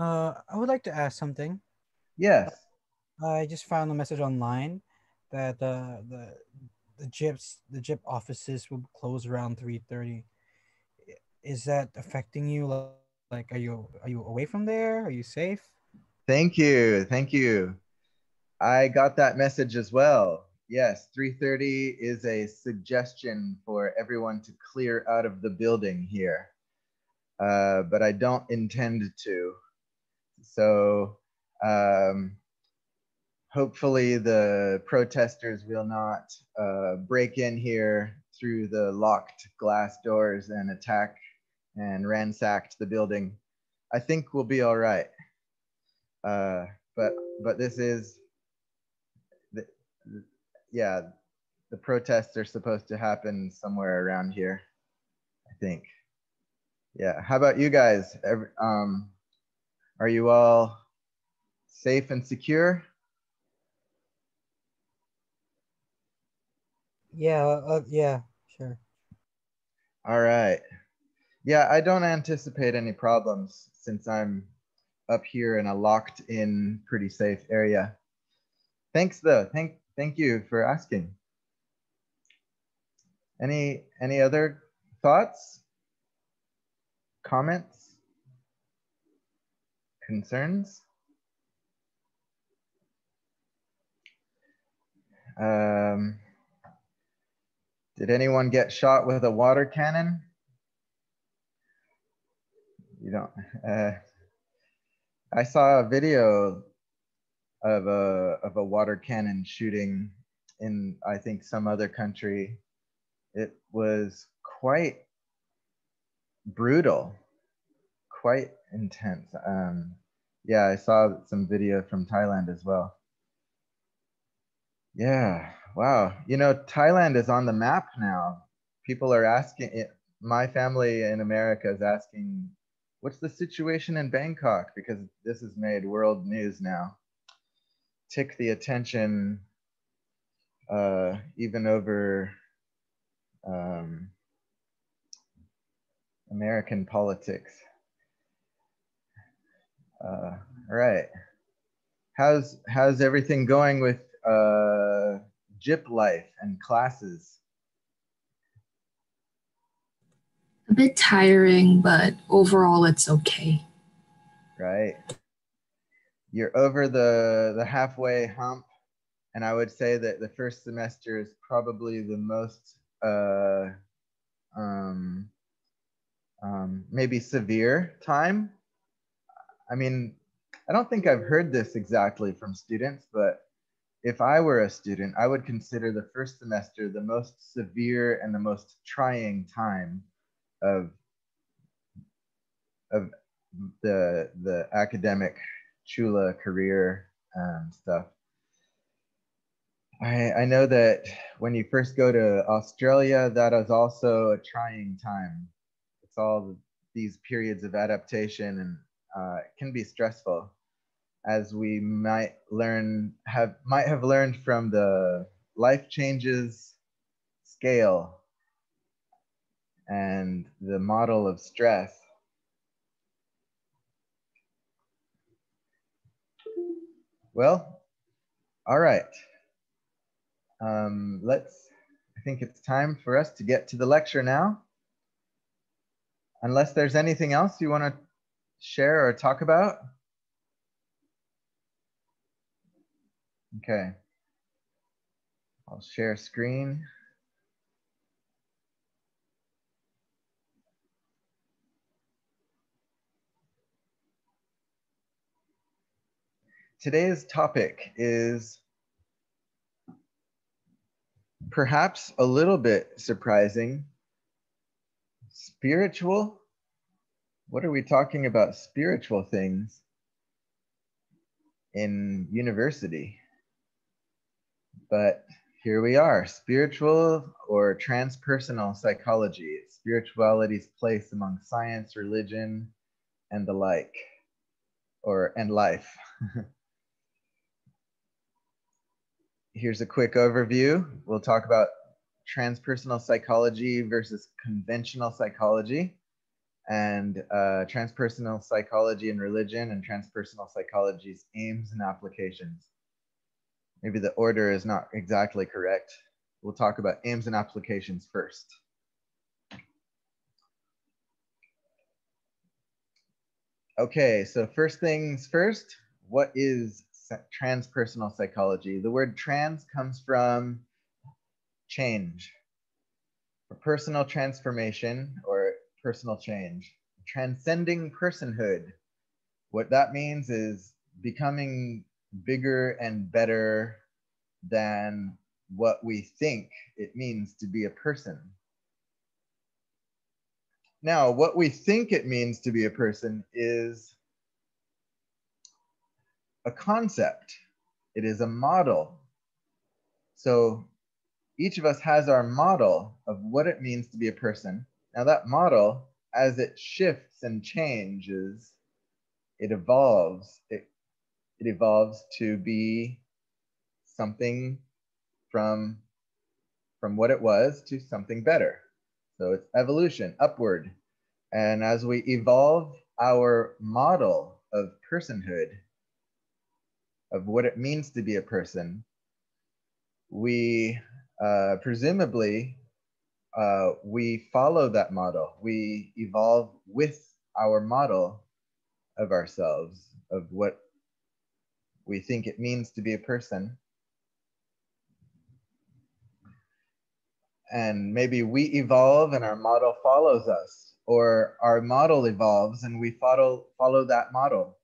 I would like to ask something. Yes. I just found a message online that the JIP offices will close around 3:30. Is that affecting you? Like, are you away from there? Are you safe? Thank you. Thank you. I got that message as well. Yes, 3:30 is a suggestion for everyone to clear out of the building here. But I don't intend to. So um, hopefully the protesters will not break in here through the locked glass doors and attack and ransack the building. I think we'll be all right. Uh, but this is, the, yeah, the protests are supposed to happen somewhere around here, I think. Yeah. How about you guys? Are you all safe and secure? Yeah, yeah, sure. All right. Yeah, I don't anticipate any problems since I'm up here in a locked in, pretty safe area. Thanks though. Thank you for asking. Any other thoughts, comments, concerns? Um, did anyone get shot with a water cannon? You don't. Uh, I saw a video of a water cannon shooting in, I think, some other country. It was quite brutal, quite intense. Yeah, I saw some video from Thailand as well. Yeah, wow. You know, Thailand is on the map now. People are asking, my family in America is asking, what's the situation in Bangkok? Because this has made world news now. Tick the attention even over um, American politics. All right. How's everything going with JIP life and classes? A bit tiring, but overall it's okay. Right. You're over the halfway hump, and I would say that the first semester is probably the most um, maybe severe time. I mean, I don't think I've heard this exactly from students, but if I were a student, I would consider the first semester the most severe and the most trying time of of the academic chula career and stuff. I know that when you first go to Australia, that is also a trying time. It's all these periods of adaptation, and it can be stressful, as we might have learned from the life changes scale and the model of stress. Well, all right. I think it's time for us to get to the lecture now. Unless there's anything else you want to share or talk about. Okay. I'll share screen. Today's topic is perhaps a little bit surprising. Spiritual? What are we talking about spiritual things in university? But here we are, spiritual or transpersonal psychology, spirituality's place among science, religion, and the like, and life. Here's a quick overview. We'll talk about transpersonal psychology versus conventional psychology. and transpersonal psychology and religion, and transpersonal psychology's aims and applications. Maybe the order is not exactly correct. We'll talk about aims and applications first. Okay, so first things first, what is transpersonal psychology? The word trans comes from change, for personal transformation or personal change, transcending personhood. What that means is becoming bigger and better than what we think it means to be a person. Now, what we think it means to be a person is a concept. It is a model. So each of us has our model of what it means to be a person. Now that model, as it shifts and changes, it evolves. It evolves to be something from what it was to something better. So it's evolution, upward. And as we evolve our model of personhood, of what it means to be a person, we presumably, we follow that model. We evolve with our model of ourselves, of what we think it means to be a person. And maybe we evolve and our model follows us, or our model evolves and we follow that model.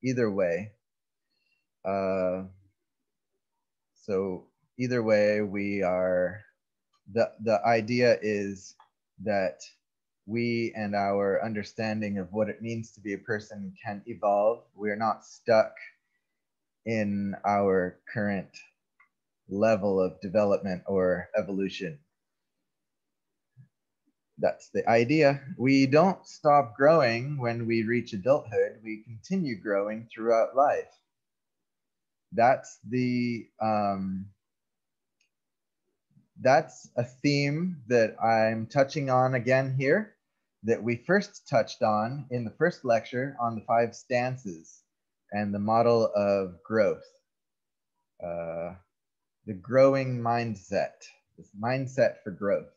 Either way. So either way, we are, the idea is that we and our understanding of what it means to be a person can evolve. We're not stuck in our current level of development or evolution. That's the idea. We don't stop growing when we reach adulthood. We continue growing throughout life. That's that's a theme that I'm touching on again here, that we first touched on in the first lecture on the 5 stances and the model of growth. The growing mindset, this mindset for growth.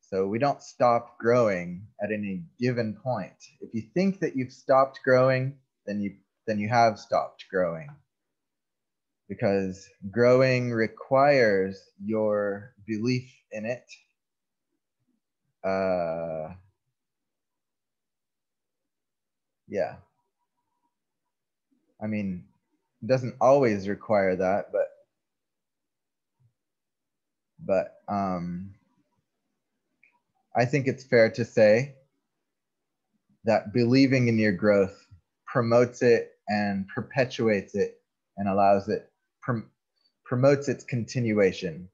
So we don't stop growing at any given point. If you think that you've stopped growing, then you have stopped growing. Because growing requires your belief in it. Yeah. I mean, it doesn't always require that, but I think it's fair to say that believing in your growth promotes it and perpetuates it and allows it, promotes its continuation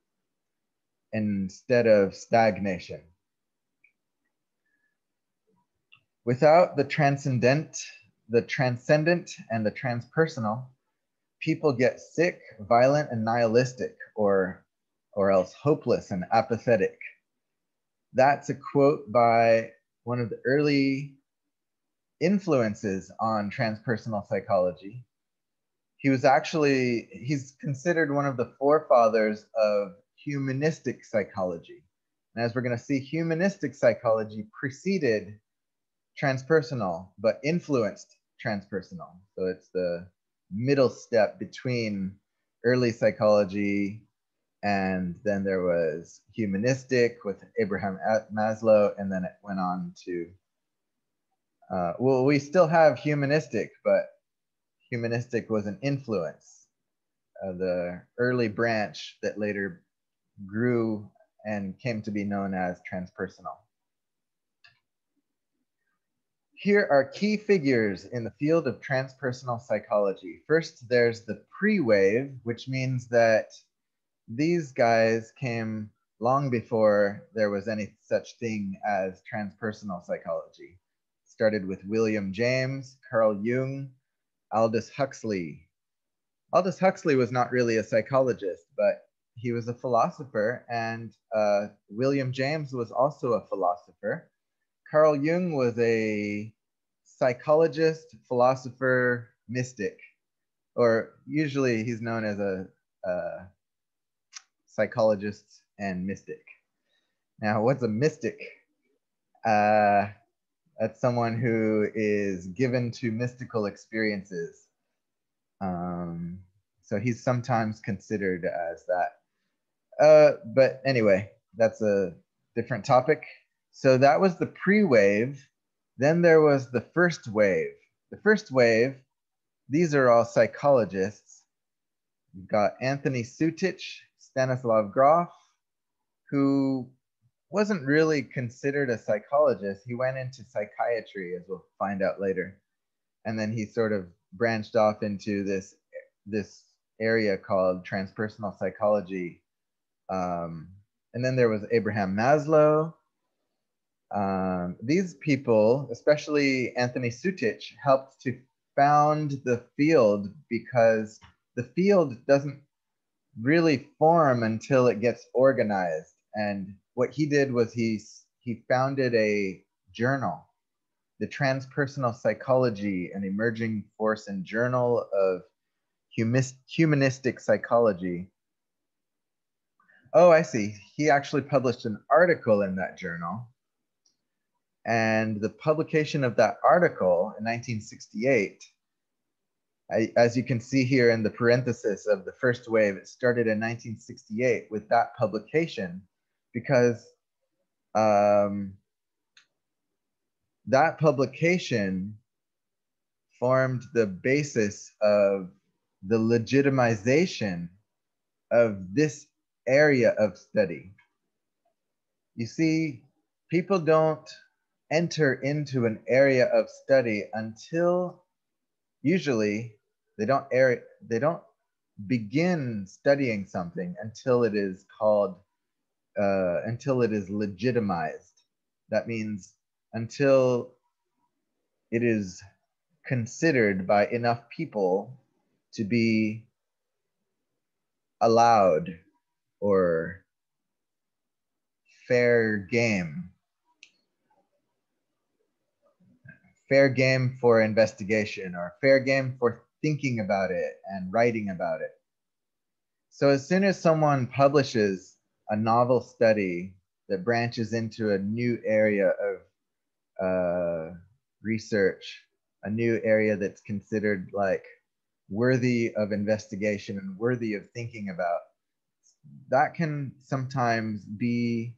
instead of stagnation. Without the transcendent and the transpersonal, people get sick, violent, and nihilistic, or else hopeless and apathetic. That's a quote by one of the early influences on transpersonal psychology. He's considered one of the forefathers of humanistic psychology. And as we're going to see, humanistic psychology preceded transpersonal, but influenced transpersonal. So it's the middle step between early psychology, and then there was humanistic with Abraham Maslow, and then it went on to, well, we still have humanistic, but humanistic was an influence, the early branch that later grew and came to be known as transpersonal. Here are key figures in the field of transpersonal psychology. First, there's the pre-wave, which means that these guys came long before there was any such thing as transpersonal psychology. Started with William James, Carl Jung, Aldous Huxley. Aldous Huxley was not really a psychologist, but he was a philosopher, and William James was also a philosopher. Carl Jung was a psychologist, philosopher, mystic, or usually he's known as a psychologist and mystic. Now, what's a mystic? That's someone who is given to mystical experiences. So he's sometimes considered as that. But anyway, that's a different topic. So that was the pre-wave. Then there was the first wave. The first wave, these are all psychologists. You've got Anthony Sutich, Stanislav Grof, who wasn't really considered a psychologist. He went into psychiatry, as we'll find out later. And then he sort of branched off into this area called transpersonal psychology. And then there was Abraham Maslow. These people, especially Anthony Sutich, helped to found the field because the field doesn't really form until it gets organized. And what he did was he founded a journal, the Transpersonal Psychology, an emerging force and journal of humanistic psychology. Oh, I see. He actually published an article in that journal. And the publication of that article in 1968, as you can see here in the parenthesis of the first wave, it started in 1968 with that publication because that publication formed the basis of the legitimization of this area of study. You see, people don't enter into an area of study until usually they don't begin studying something until it is called until it is legitimized. That means until it is considered by enough people to be allowed or fair game for investigation or fair game for thinking about it and writing about it. So as soon as someone publishes a novel study that branches into a new area of research, a new area that's considered like worthy of investigation and worthy of thinking about, that can sometimes be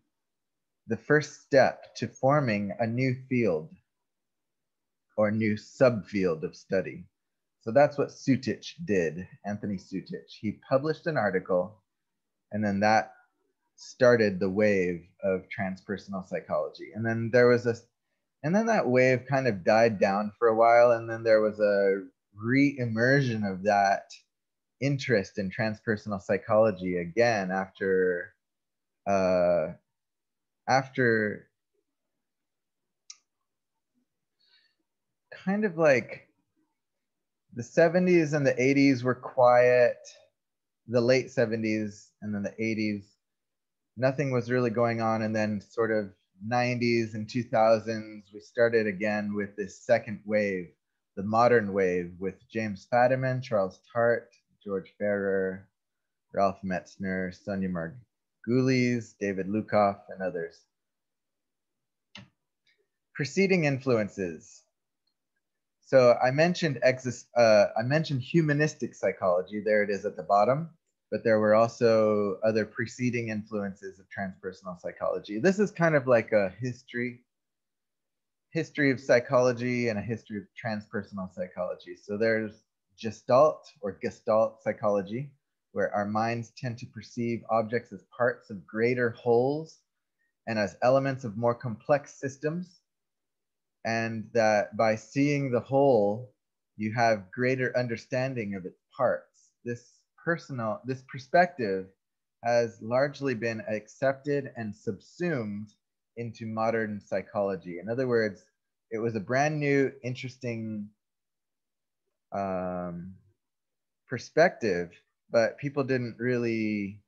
the first step to forming a new field or new subfield of study. So that's what Sutich did, Anthony Sutich. He published an article, and then that started the wave of transpersonal psychology. And then that wave kind of died down for a while, and then there was a re-immersion of that interest in transpersonal psychology again after kind of like the 70s and the 80s were quiet, the late 70s and then the 80s, nothing was really going on. And then sort of 90s and 2000s, we started again with this second wave, the modern wave, with James Fadiman, Charles Tart, George Ferrer, Ralph Metzner, Sonia Margulies, David Lukoff, and others. Preceding influences. So I mentioned humanistic psychology. There it is at the bottom. But there were also other preceding influences of transpersonal psychology. This is kind of like a history of psychology and a history of transpersonal psychology. So there's Gestalt psychology, where our minds tend to perceive objects as parts of greater wholes and as elements of more complex systems. And that by seeing the whole, you have greater understanding of its parts. This perspective has largely been accepted and subsumed into modern psychology. In other words, it was a brand new, interesting perspective, but people didn't really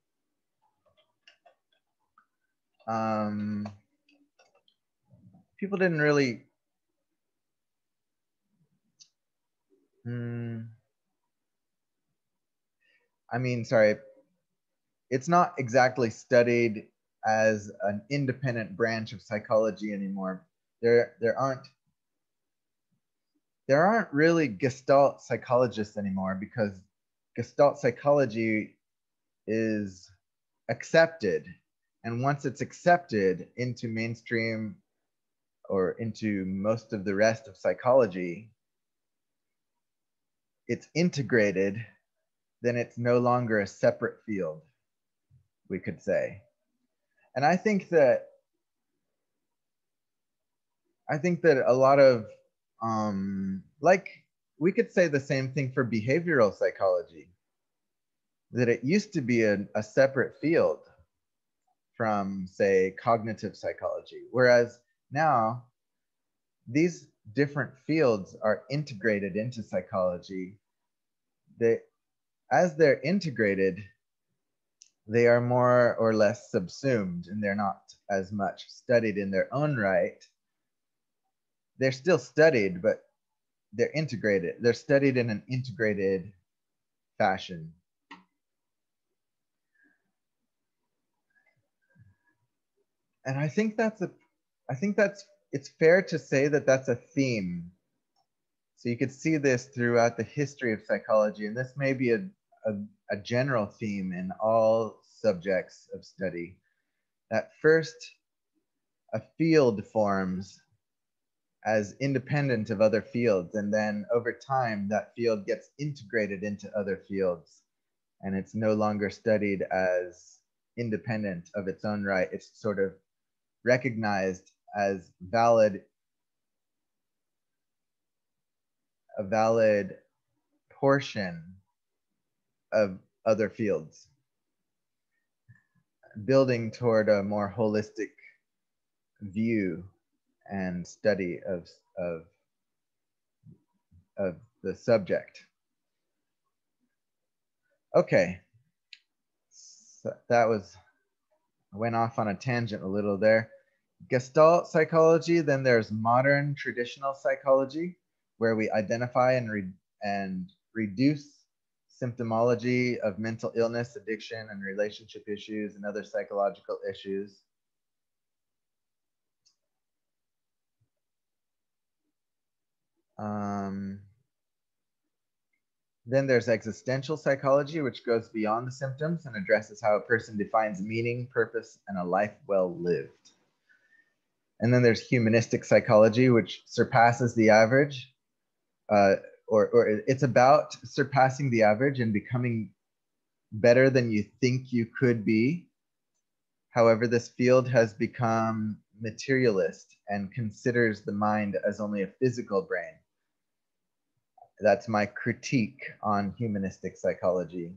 people didn't really, I mean, sorry, it's not exactly studied as an independent branch of psychology anymore. There aren't really Gestalt psychologists anymore, because Gestalt psychology is accepted. And once it's accepted into mainstream or into most of the rest of psychology, it's integrated, then it's no longer a separate field, we could say. And I think that a lot of, like, we could say the same thing for behavioral psychology, that it used to be a separate field from, say, cognitive psychology, whereas now these different fields are integrated into psychology. As they're integrated, they are more or less subsumed, and they're not as much studied in their own right. They're still studied, but they're integrated. They're studied in an integrated fashion. And I think it's fair to say that that's a theme. So you could see this throughout the history of psychology, and this may be a general theme in all subjects of study. That first, a field forms as independent of other fields, and then over time, that field gets integrated into other fields, and it's no longer studied as independent of its own right. It's sort of recognized as a valid portion of other fields, building toward a more holistic view and study of the subject. Okay, so that was, I went off on a tangent a little there. Gestalt psychology, then there's modern traditional psychology, where we identify and reduce symptomology of mental illness, addiction, and relationship issues and other psychological issues. Then there's existential psychology, which goes beyond the symptoms and addresses how a person defines meaning, purpose, and a life well lived. And then there's humanistic psychology, which surpasses the average, or it's about surpassing the average and becoming better than you think you could be. However, this field has become materialist and considers the mind as only a physical brain. That's my critique on humanistic psychology.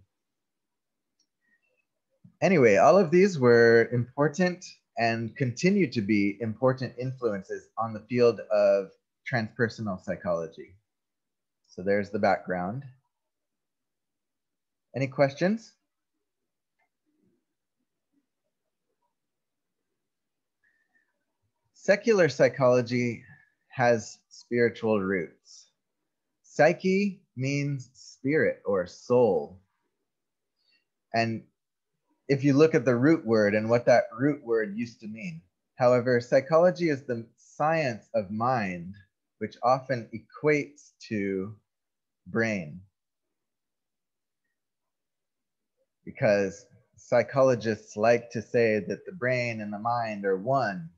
Anyway, all of these were important and continue to be important influences on the field of transpersonal psychology. So there's the background. Any questions? Secular psychology has spiritual roots. Psyche means spirit or soul. And if you look at the root word and what that root word used to mean. However, psychology is the science of mind, which often equates to brain. Because psychologists like to say that the brain and the mind are one.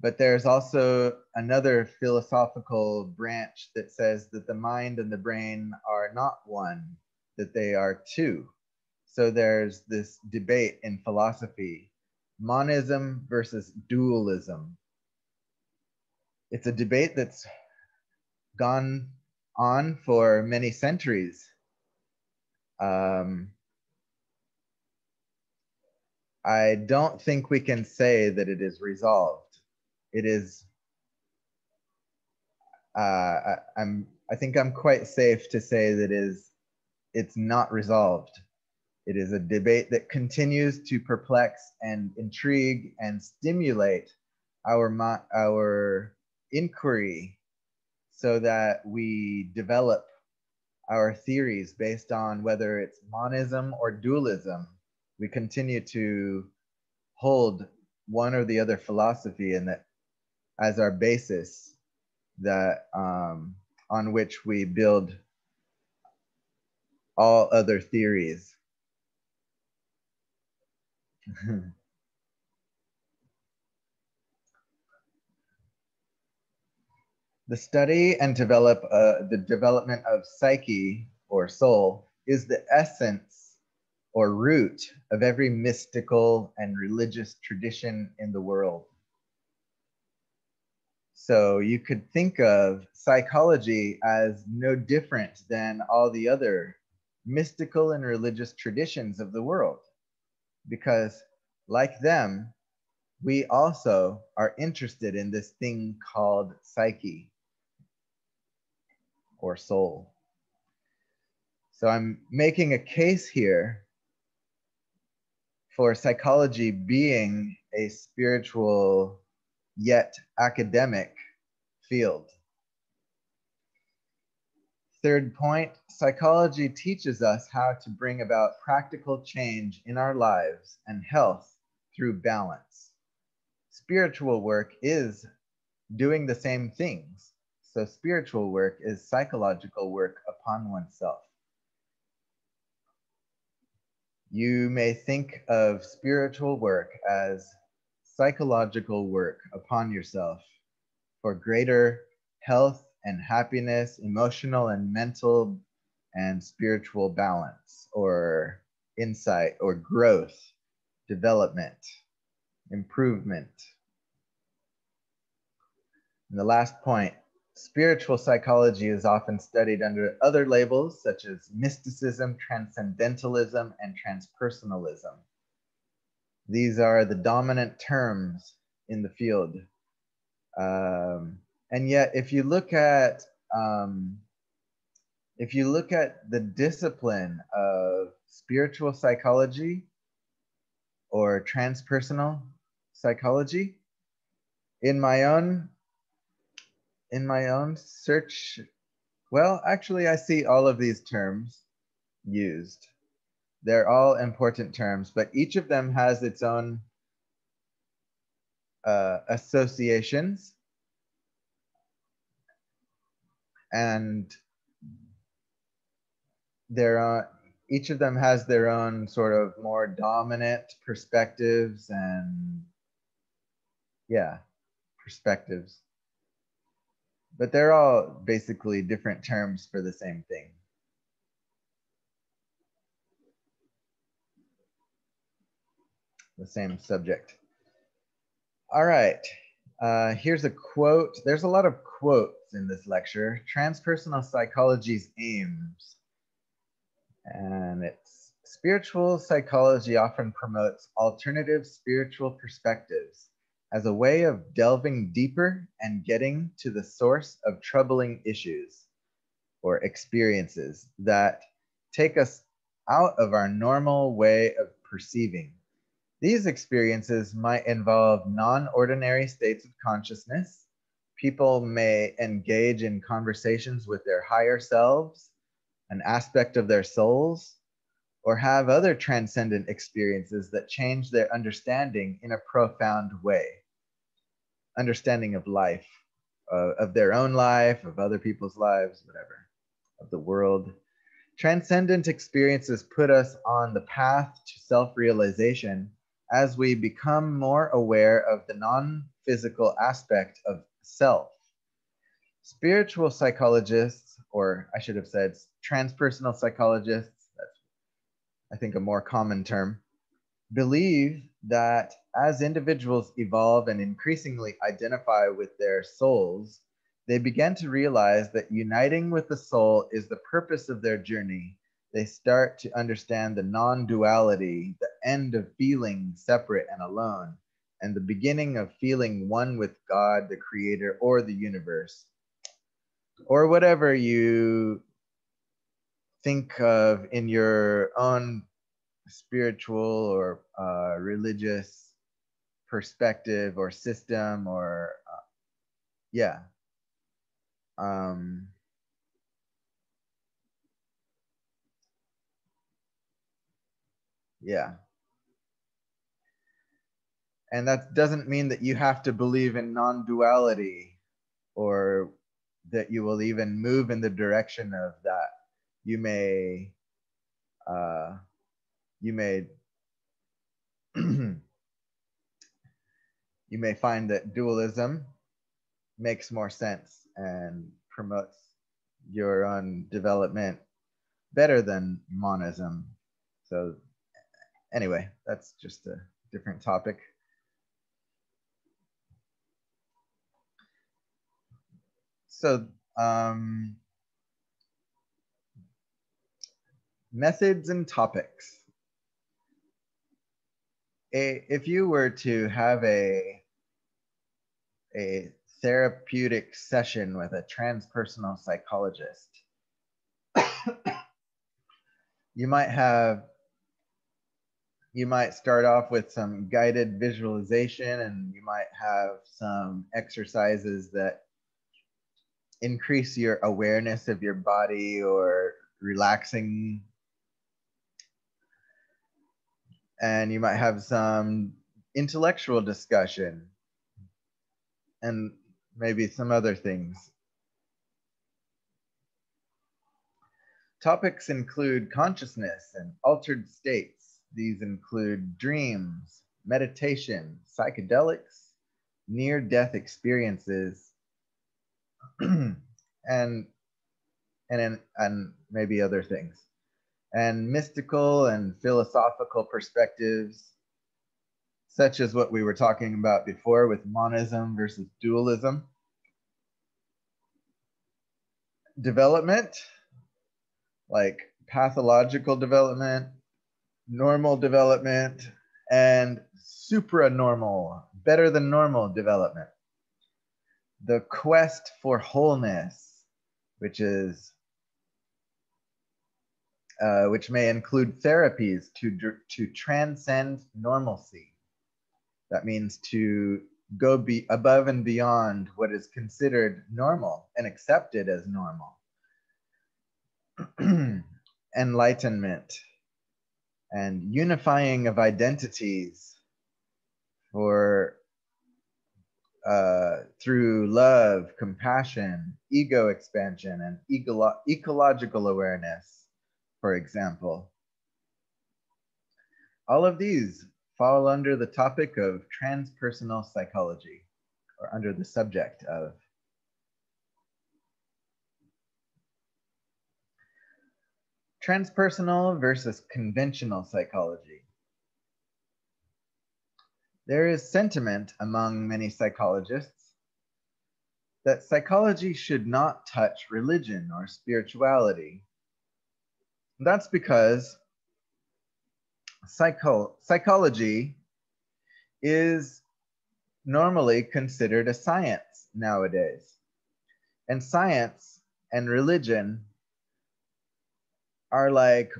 But there's also another philosophical branch that says that the mind and the brain are not one, that they are two. So there's this debate in philosophy, monism versus dualism. It's a debate that's gone on for many centuries. I don't think we can say that it is resolved. It is, I think I'm quite safe to say that it's not resolved. It is a debate that continues to perplex and intrigue and stimulate our inquiry so that we develop our theories based on whether it's monism or dualism. We continue to hold one or the other philosophy and that as our basis that on which we build all other theories. The study and the development of psyche or soul is the essence or root of every mystical and religious tradition in the world. So you could think of psychology as no different than all the other mystical and religious traditions of the world, because like them, we also are interested in this thing called psyche or soul. So I'm making a case here for psychology being a spiritual yet academic field. Third point, psychology teaches us how to bring about practical change in our lives and health through balance. Spiritual work is doing the same things. So spiritual work is psychological work upon oneself. You may think of spiritual work as psychological work upon yourself for greater health and happiness, emotional and mental and spiritual balance, or insight, or growth, development, improvement. And the last point, spiritual psychology is often studied under other labels such as mysticism, transcendentalism, and transpersonalism. These are the dominant terms in the field. And yet, if you look at the discipline of spiritual psychology or transpersonal psychology, in my own search, well, actually, I see all of these terms used. They're all important terms, but each of them has its own associations, and each of them has their own sort of more dominant perspectives and perspectives. But they're all basically different terms for the same thing. The same subject. All right, here's a quote. There's a lot of quotes in this lecture. Transpersonal psychology's aims. And it's spiritual psychology often promotes alternative spiritual perspectives as a way of delving deeper and getting to the source of troubling issues or experiences that take us out of our normal way of perceiving. These experiences might involve non-ordinary states of consciousness. People may engage in conversations with their higher selves, an aspect of their souls, or have other transcendent experiences that change their understanding in a profound way. Understanding of life, of their own life, of other people's lives, whatever, of the world. Transcendent experiences put us on the path to self-realization as we become more aware of the non-physical aspect of self. Spiritual psychologists, or I should have said transpersonal psychologists, that's I think a more common term, believe that as individuals evolve and increasingly identify with their souls, they begin to realize that uniting with the soul is the purpose of their journey. They start to understand the non-duality, the end of feeling separate and alone, and the beginning of feeling one with God, the creator, or the universe, or whatever you think of in your own spiritual or religious perspective or system or yeah. Yeah. And that doesn't mean that you have to believe in non-duality or that you will even move in the direction of that. You may you may you may find that dualism makes more sense and promotes your own development better than monism. So anyway, that's just a different topic. So methods and topics. If you were to have a therapeutic session with a transpersonal psychologist, you might start off with some guided visualization, and you might have some exercises that increase your awareness of your body or relaxing. And you might have some intellectual discussion and maybe some other things. Topics include consciousness and altered states. These include dreams, meditation, psychedelics, near-death experiences, and maybe other things, and mystical and philosophical perspectives, such as what we were talking about before with monism versus dualism. Development, like pathological development, normal development, and supranormal, better than normal development. The quest for wholeness, which may include therapies to transcend normalcy. That means to go above and beyond what is considered normal and accepted as normal. Enlightenment and unifying of identities for through love, compassion, ego expansion, and ecological awareness, for example. All of these fall under the topic of transpersonal psychology, or under the subject of. Transpersonal versus conventional psychology. There is sentiment among many psychologists that psychology should not touch religion or spirituality. That's because psychology is normally considered a science nowadays. And science and religion are like,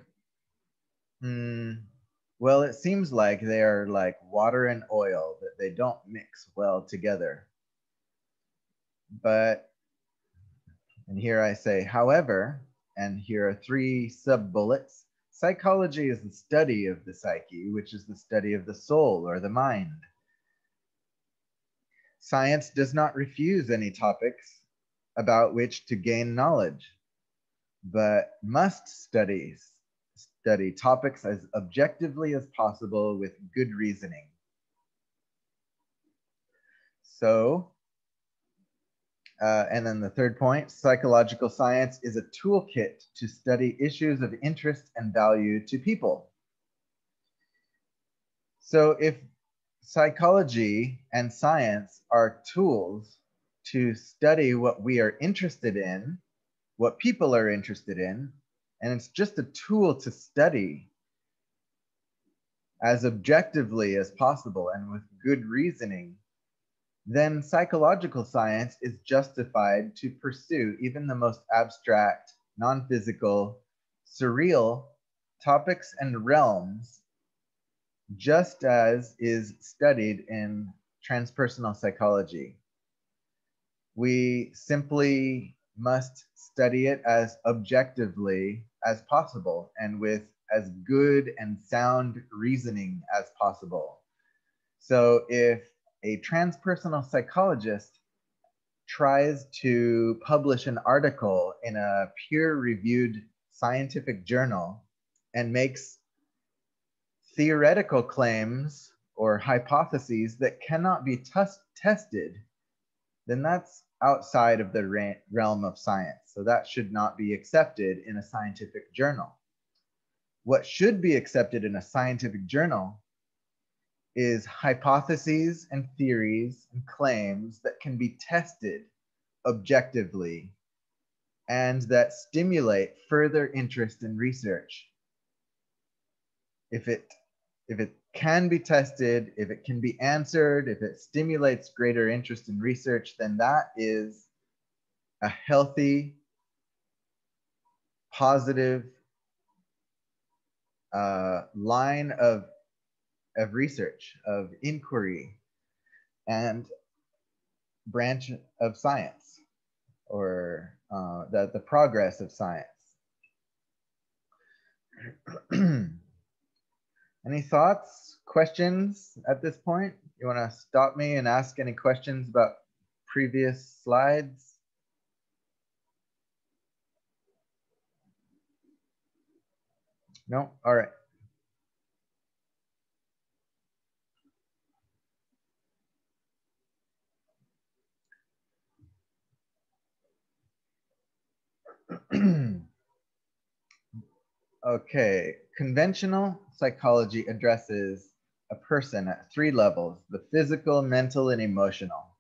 well, it seems like they are like water and oil, that they don't mix well together. But, and here I say, however, and here are 3 sub-bullets. Psychology is the study of the psyche, which is the study of the soul or the mind. Science does not refuse any topics about which to gain knowledge, but must study topics as objectively as possible with good reasoning. So, and then the third point, psychological science is a toolkit to study issues of interest and value to people. So if psychology and science are tools to study what we are interested in, what people are interested in, and it's just a tool to study as objectively as possible and with good reasoning, then psychological science is justified to pursue even the most abstract, non-physical, surreal topics and realms just as is studied in transpersonal psychology. We simply must study it as objectively as possible and with as good and sound reasoning as possible. So if a transpersonal psychologist tries to publish an article in a peer-reviewed scientific journal and makes theoretical claims or hypotheses that cannot be tested, then that's outside of the realm of science. So that should not be accepted in a scientific journal. What should be accepted in a scientific journal is hypotheses and theories and claims that can be tested objectively and that stimulate further interest in research. If it can be tested, if it can be answered, if it stimulates greater interest in research, then that is a healthy, positive line of research, of inquiry, and branch of science, or the progress of science. Any thoughts, questions at this point? You want to stop me and ask any questions about previous slides? No? All right. Okay, conventional psychology addresses a person at 3 levels: the physical, mental, and emotional.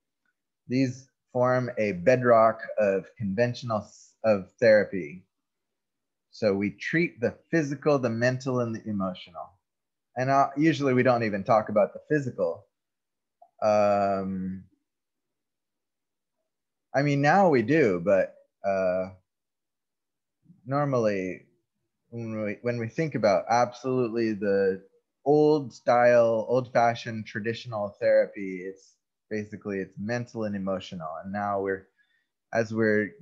These form a bedrock of conventional therapy. So we treat the physical, the mental, and the emotional. And usually we don't even talk about the physical. I mean, now we do, but normally when we think about absolutely the old style, old-fashioned traditional therapy, it's basically it's mental and emotional. And now as we're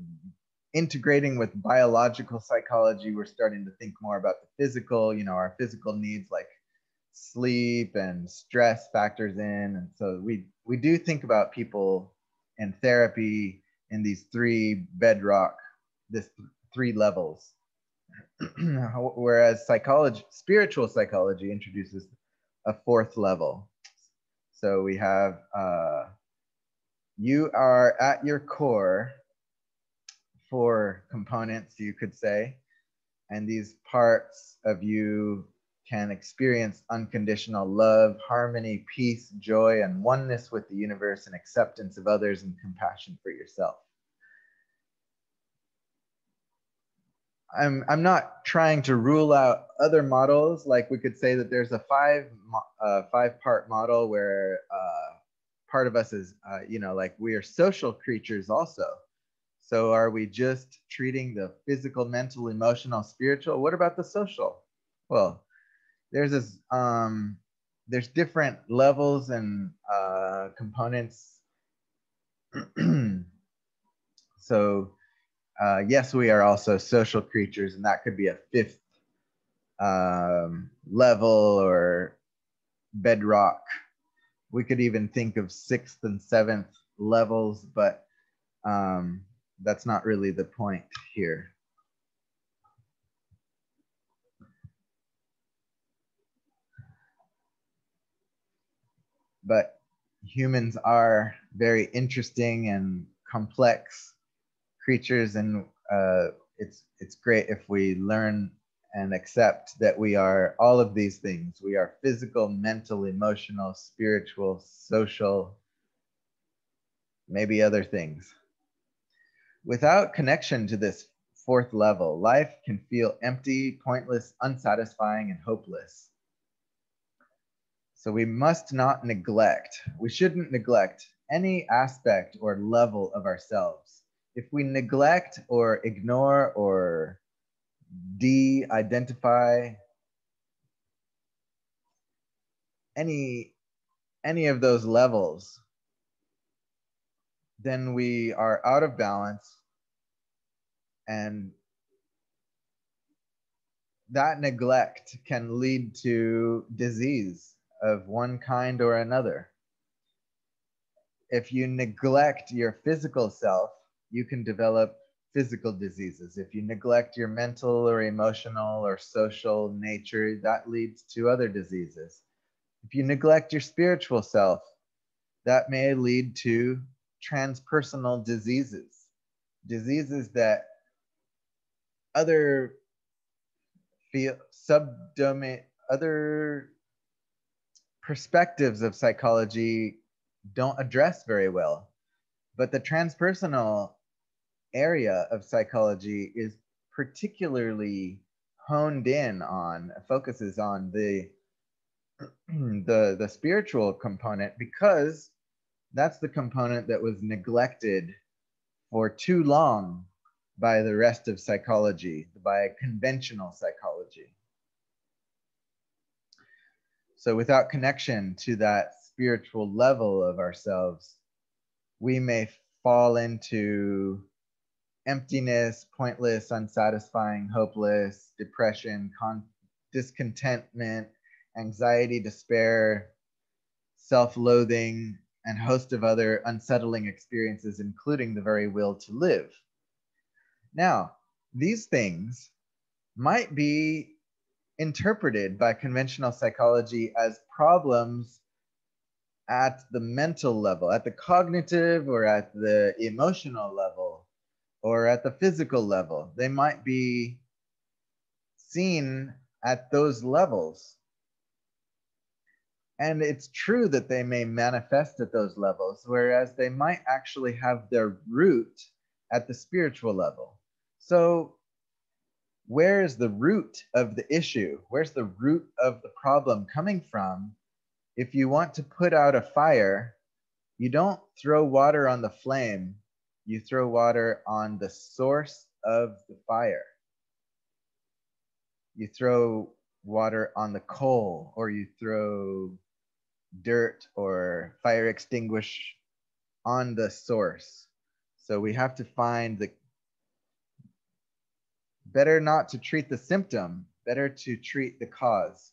integrating with biological psychology, we're starting to think more about the physical, our physical needs like sleep and stress factors in. And so we do think about people and therapy in these 3 bedrock, this 3 levels. Whereas spiritual psychology introduces a 4th level. So we have, you are at your core 4 components, you could say, and these parts of you can experience unconditional love, harmony, peace, joy, and oneness with the universe, and acceptance of others and compassion for yourself. I'm not trying to rule out other models. Like we could say that there's a 5-part model where part of us is, like we are social creatures also. So are we just treating the physical, mental, emotional, spiritual? What about the social? Well, there's different levels and components. So yes, we are also social creatures, and that could be a 5th level or bedrock. We could even think of 6th and 7th levels, but that's not really the point here. But humans are very interesting and complex creatures, and it's great if we learn and accept that we are all of these things. We are physical, mental, emotional, spiritual, social, maybe other things. Without connection to this 4th level, life can feel empty, pointless, unsatisfying, and hopeless. So we must not neglect. We shouldn't neglect any aspect or level of ourselves. If we neglect or ignore or de-identify, any of those levels, then we are out of balance, and that neglect can lead to disease of one kind or another. If you neglect your physical self, you can develop physical diseases. If you neglect your mental or emotional or social nature, that leads to other diseases. If you neglect your spiritual self, that may lead to transpersonal diseases, diseases that other other perspectives of psychology don't address very well. But the transpersonal area of psychology is particularly honed in on, focuses on the spiritual component, because that's the component that was neglected for too long by the rest of psychology, by conventional psychology. So without connection to that spiritual level of ourselves, we may fall into emptiness, pointless, unsatisfying, hopeless, depression, discontentment, anxiety, despair, self-loathing, and a host of other unsettling experiences, including the very will to live. Now, these things might be interpreted by conventional psychology as problems at the mental level, at the cognitive or at the emotional level, or at the physical level. They might be seen at those levels. And it's true that they may manifest at those levels, whereas they might actually have their root at the spiritual level. So where is the root of the issue? Where's the root of the problem coming from? If you want to put out a fire, you don't throw water on the flame, you throw water on the source of the fire. You throw water on the coal, or you throw dirt or fire extinguish on the source. So we have to find the better not to treat the symptom, better to treat the cause.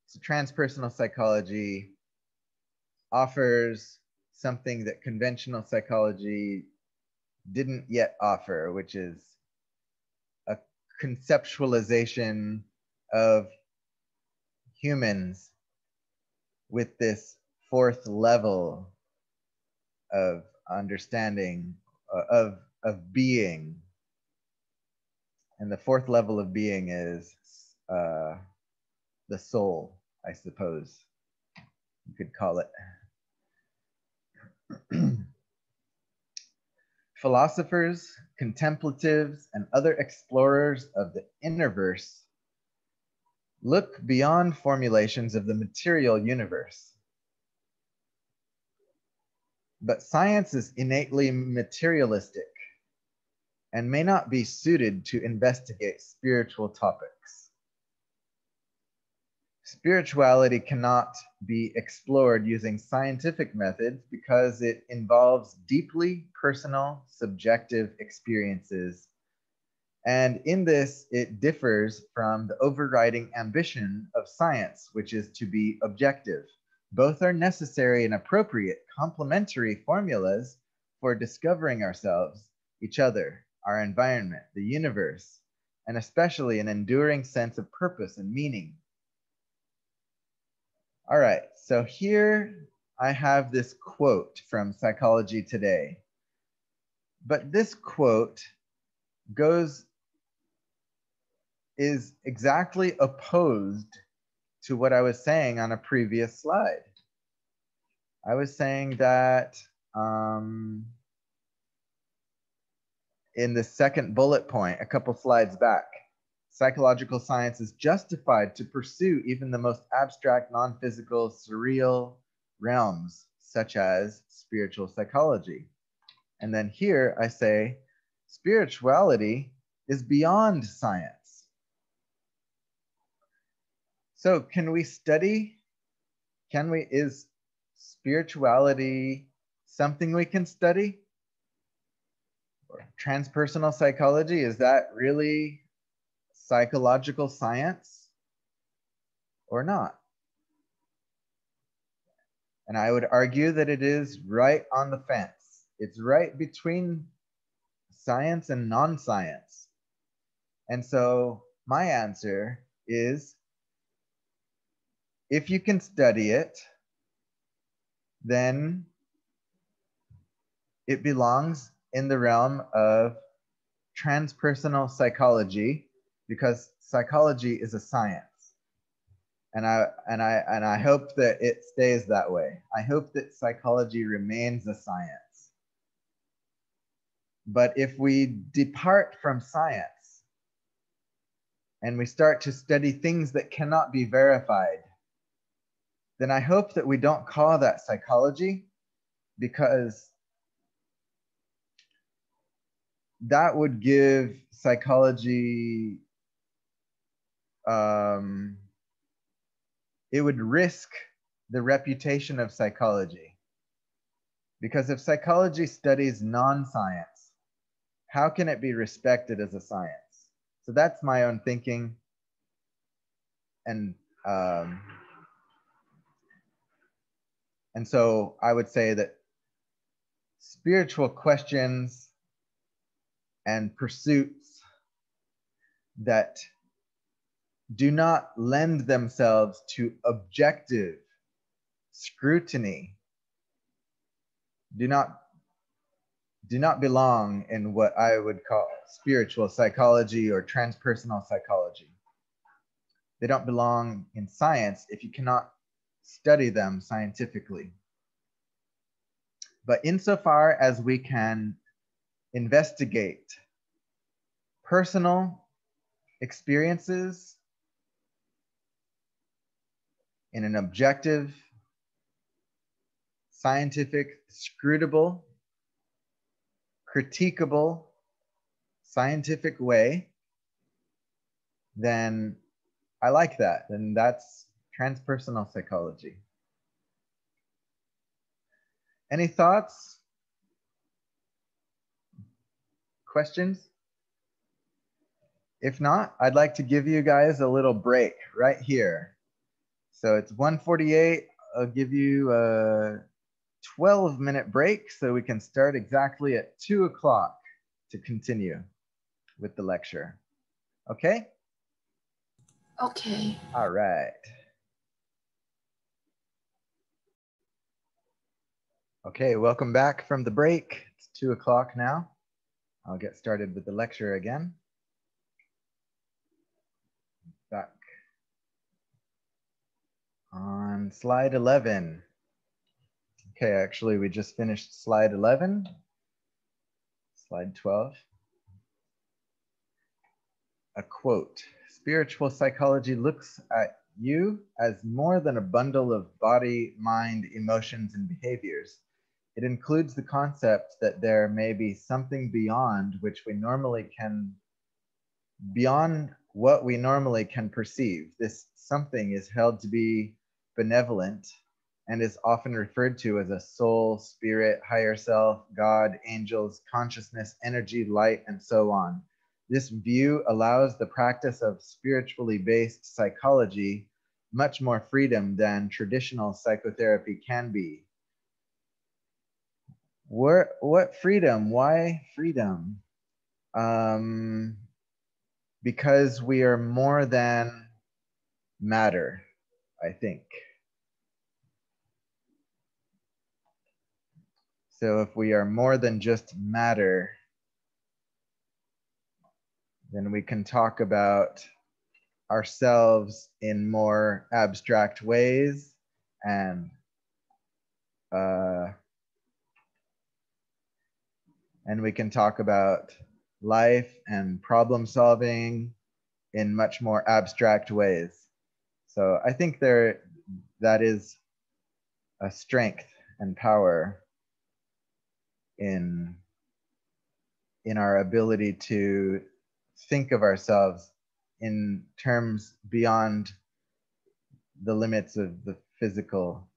So transpersonal psychology offers something that conventional psychology didn't yet offer, which is a conceptualization of humans with this fourth level of understanding, of being. And the fourth level of being is the soul, I suppose you could call it. Philosophers, contemplatives, and other explorers of the innerverse look beyond formulations of the material universe. But science is innately materialistic and may not be suited to investigate spiritual topics. Spirituality cannot be explored using scientific methods because it involves deeply personal, subjective experiences. And in this, it differs from the overriding ambition of science, which is to be objective. Both are necessary and appropriate complementary formulas for discovering ourselves, each other, our environment, the universe, and especially an enduring sense of purpose and meaning. All right, so here I have this quote from Psychology Today. But this quote is exactly opposed to what I was saying on a previous slide. I was saying that in the second bullet point, a couple slides back, psychological science is justified to pursue even the most abstract, non-physical, surreal realms, such as spiritual psychology. And then here I say, spirituality is beyond science. So can we study? Is spirituality something we can study? Or transpersonal psychology, is that really psychological science or not? And I would argue that it is right on the fence. It's right between science and non-science. And so my answer is, if you can study it, then it belongs in the realm of transpersonal psychology, because psychology is a science. And I hope that it stays that way. I hope that psychology remains a science. But if we depart from science and we start to study things that cannot be verified, then I hope that we don't call that psychology, because that would give psychology, it would risk the reputation of psychology. Because if psychology studies non-science, how can it be respected as a science? So that's my own thinking. And so I would say that spiritual questions and pursuits that do not lend themselves to objective scrutiny do not belong in what I would call spiritual psychology or transpersonal psychology. They don't belong in science if you cannot study them scientifically. But insofar as we can investigate personal experiences in an objective, scientific, scrutable, critiquable, scientific way, then I like that. And that's transpersonal psychology. Any thoughts? Questions? If not, I'd like to give you guys a little break right here. So it's 1:48. I'll give you a 12-minute break so we can start exactly at 2 o'clock to continue with the lecture. Okay? Okay. All right. Okay, welcome back from the break. It's 2 o'clock now. I'll get started with the lecture again. Back on slide 11. Okay, actually, we just finished slide 11. Slide 12. A quote: "Spiritual psychology looks at you as more than a bundle of body, mind, emotions, and behaviors. It includes the concept that there may be something beyond what we normally can perceive. This something is held to be benevolent and is often referred to as a soul, spirit, higher self, God, angels, consciousness, energy, light, and so on. This view allows the practice of spiritually based psychology much more freedom than traditional psychotherapy can be." What freedom? Why freedom? Because we are more than matter, I think. So if we are more than just matter, then we can talk about ourselves in more abstract ways, and we can talk about life and problem solving in much more abstract ways. So I think that is a strength and power in our ability to think of ourselves in terms beyond the limits of the physical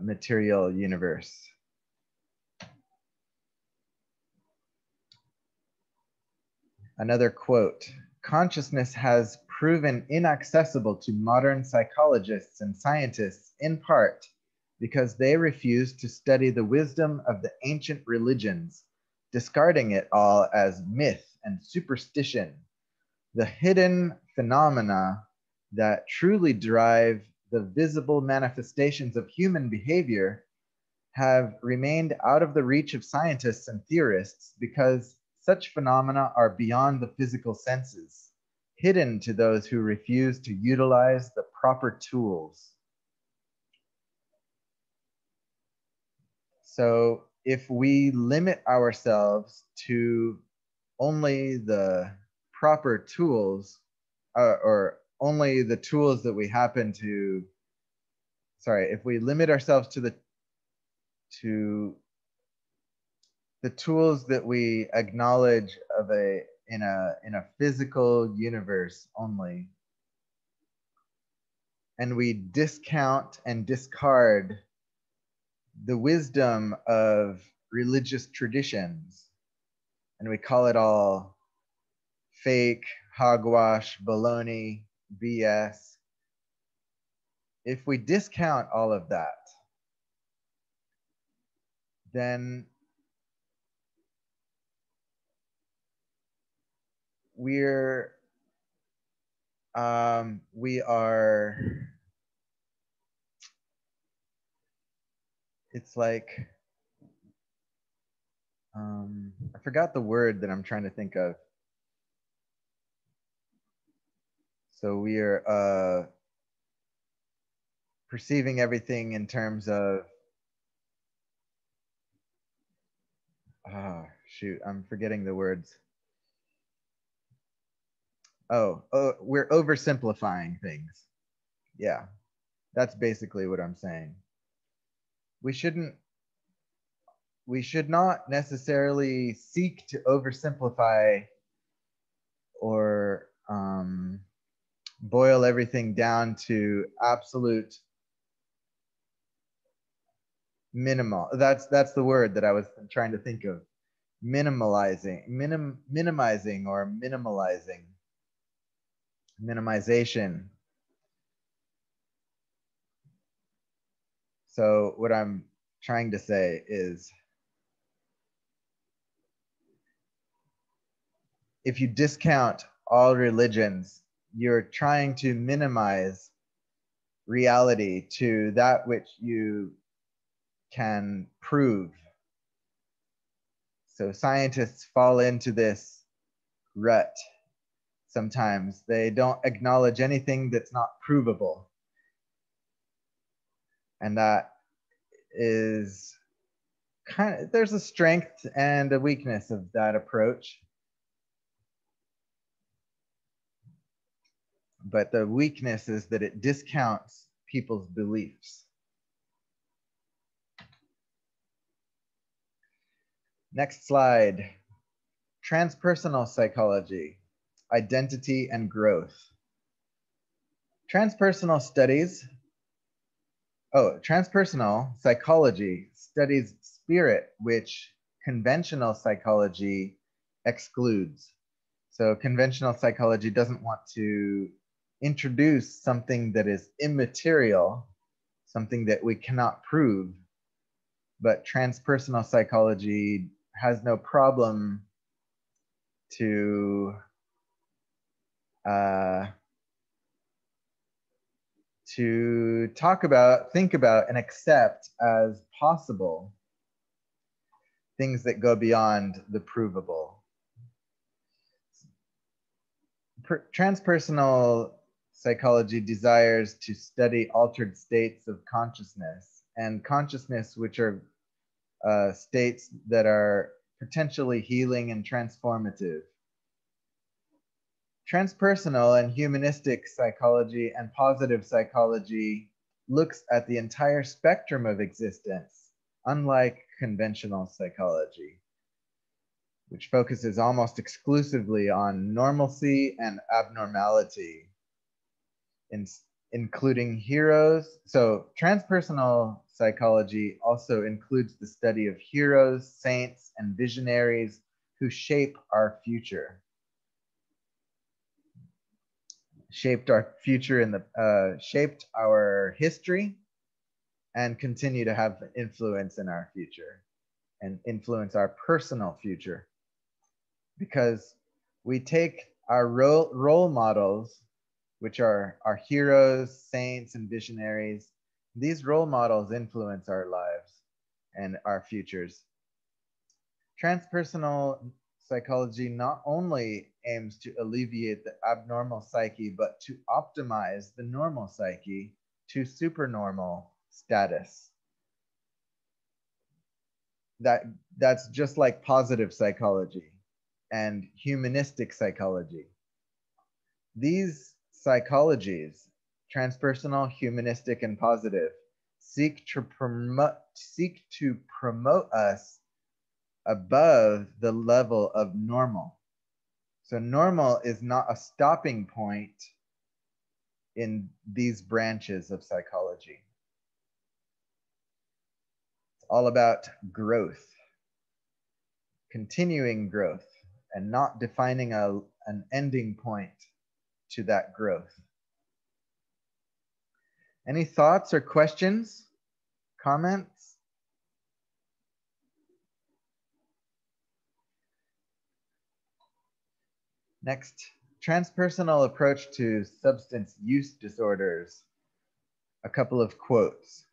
material universe. Another quote, consciousness has proven inaccessible to modern psychologists and scientists in part because they refuse to study the wisdom of the ancient religions, discarding it all as myth and superstition. The hidden phenomena that truly drive the visible manifestations of human behavior have remained out of the reach of scientists and theorists because such phenomena are beyond the physical senses, hidden to those who refuse to utilize the proper tools. So if we limit ourselves to only the proper tools, or only the tools that we happen to, if we limit ourselves to the tools that we acknowledge of in a physical universe only, and we discount and discard the wisdom of religious traditions, and we call it all fake, hogwash, baloney, BS. If we discount all of that, then we are it's like I forgot the word that I'm trying to think of. So we are perceiving everything in terms of shoot, I'm forgetting the words. Oh, we're oversimplifying things. Yeah, that's basically what I'm saying. We should not necessarily seek to oversimplify or boil everything down to absolute minimal. That's the word that I was trying to think of. Minimizing or minimization. So what I'm trying to say is, if you discount all religions, you're trying to minimize reality to that which you can prove. So scientists fall into this rut sometimes. They don't acknowledge anything that's not provable. And that is there's a strength and a weakness of that approach. But the weakness is that it discounts people's beliefs. Next slide. Transpersonal psychology, identity and growth. Transpersonal psychology studies spirit, which conventional psychology excludes. So conventional psychology doesn't want to introduce something that is immaterial, something that we cannot prove, but transpersonal psychology has no problem to talk about, think about, and accept as possible things that go beyond the provable. Transpersonal psychology desires to study altered states of consciousness, and consciousness which are states that are potentially healing and transformative. Transpersonal and humanistic psychology and positive psychology looks at the entire spectrum of existence, unlike conventional psychology, which focuses almost exclusively on normalcy and abnormality. including heroes. So transpersonal psychology also includes the study of heroes, saints, and visionaries who shape our future. Shaped our future in the shaped our history and continue to have influence in our future and influence our personal future, because we take our role models, which are our heroes, saints, and visionaries. These role models influence our lives and our futures. Transpersonal psychology not only aims to alleviate the abnormal psyche, but to optimize the normal psyche to supernormal status. That's just like positive psychology and humanistic psychology. These psychologies, transpersonal, humanistic, and positive, seek to promote us above the level of normal. So normal is not a stopping point in these branches of psychology. It's all about growth, continuing growth, and not defining an ending point to that growth. Any thoughts or questions, comments? Next, transpersonal approach to substance use disorders. A couple of quotes.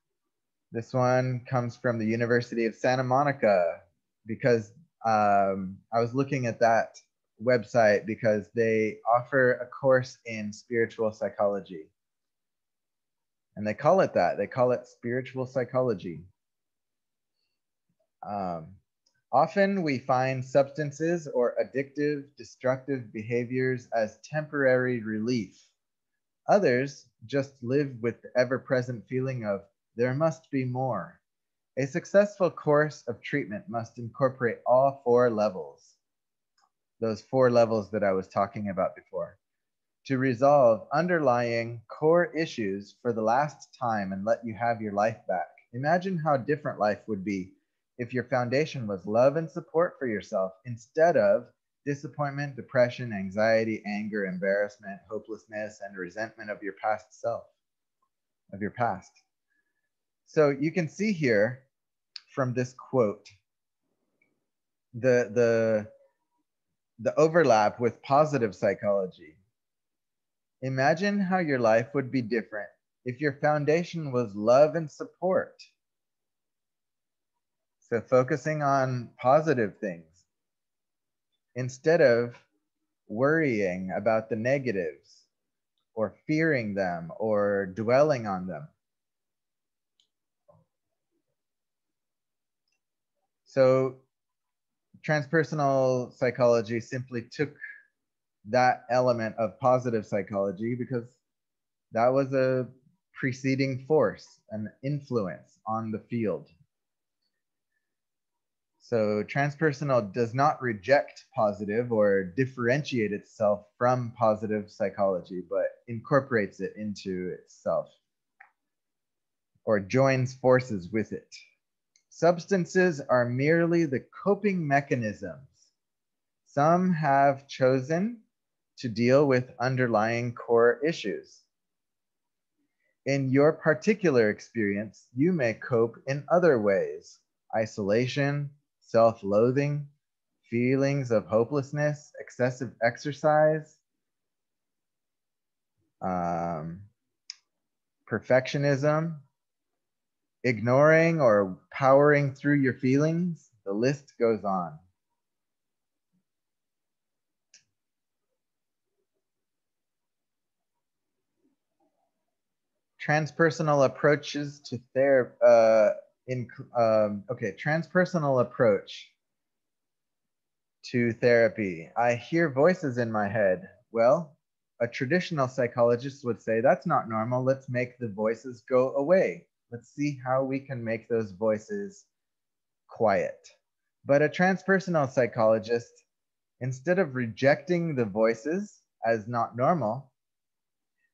This one comes from the University of Santa Monica, because I was looking at that website because they offer a course in spiritual psychology. And they call it that. They call it spiritual psychology. Often we find substances or addictive, destructive behaviors as temporary relief. Others just live with the ever-present feeling of there must be more. A successful course of treatment must incorporate all 4 levels, those 4 levels that I was talking about before, to resolve underlying core issues for the last time and let you have your life back. Imagine how different life would be if your foundation was love and support for yourself instead of disappointment, depression, anxiety, anger, embarrassment, hopelessness, and resentment of your past self, of your past. So you can see here from this quote the overlap with positive psychology. Imagine how your life would be different if your foundation was love and support. So focusing on positive things instead of worrying about the negatives or fearing them or dwelling on them. So transpersonal psychology simply took that element of positive psychology because that was a preceding force, an influence on the field. So transpersonal does not reject positive or differentiate itself from positive psychology, but incorporates it into itself or joins forces with it. Substances are merely the coping mechanisms. Some have chosen to deal with underlying core issues. In your particular experience, you may cope in other ways: isolation, self-loathing, feelings of hopelessness, excessive exercise, perfectionism, ignoring or powering through your feelings. The list goes on. Transpersonal approaches to therapy. Transpersonal approach to therapy. I hear voices in my head. Well, a traditional psychologist would say that's not normal. Let's make the voices go away. Let's see how we can make those voices quiet. But a transpersonal psychologist, instead of rejecting the voices as not normal,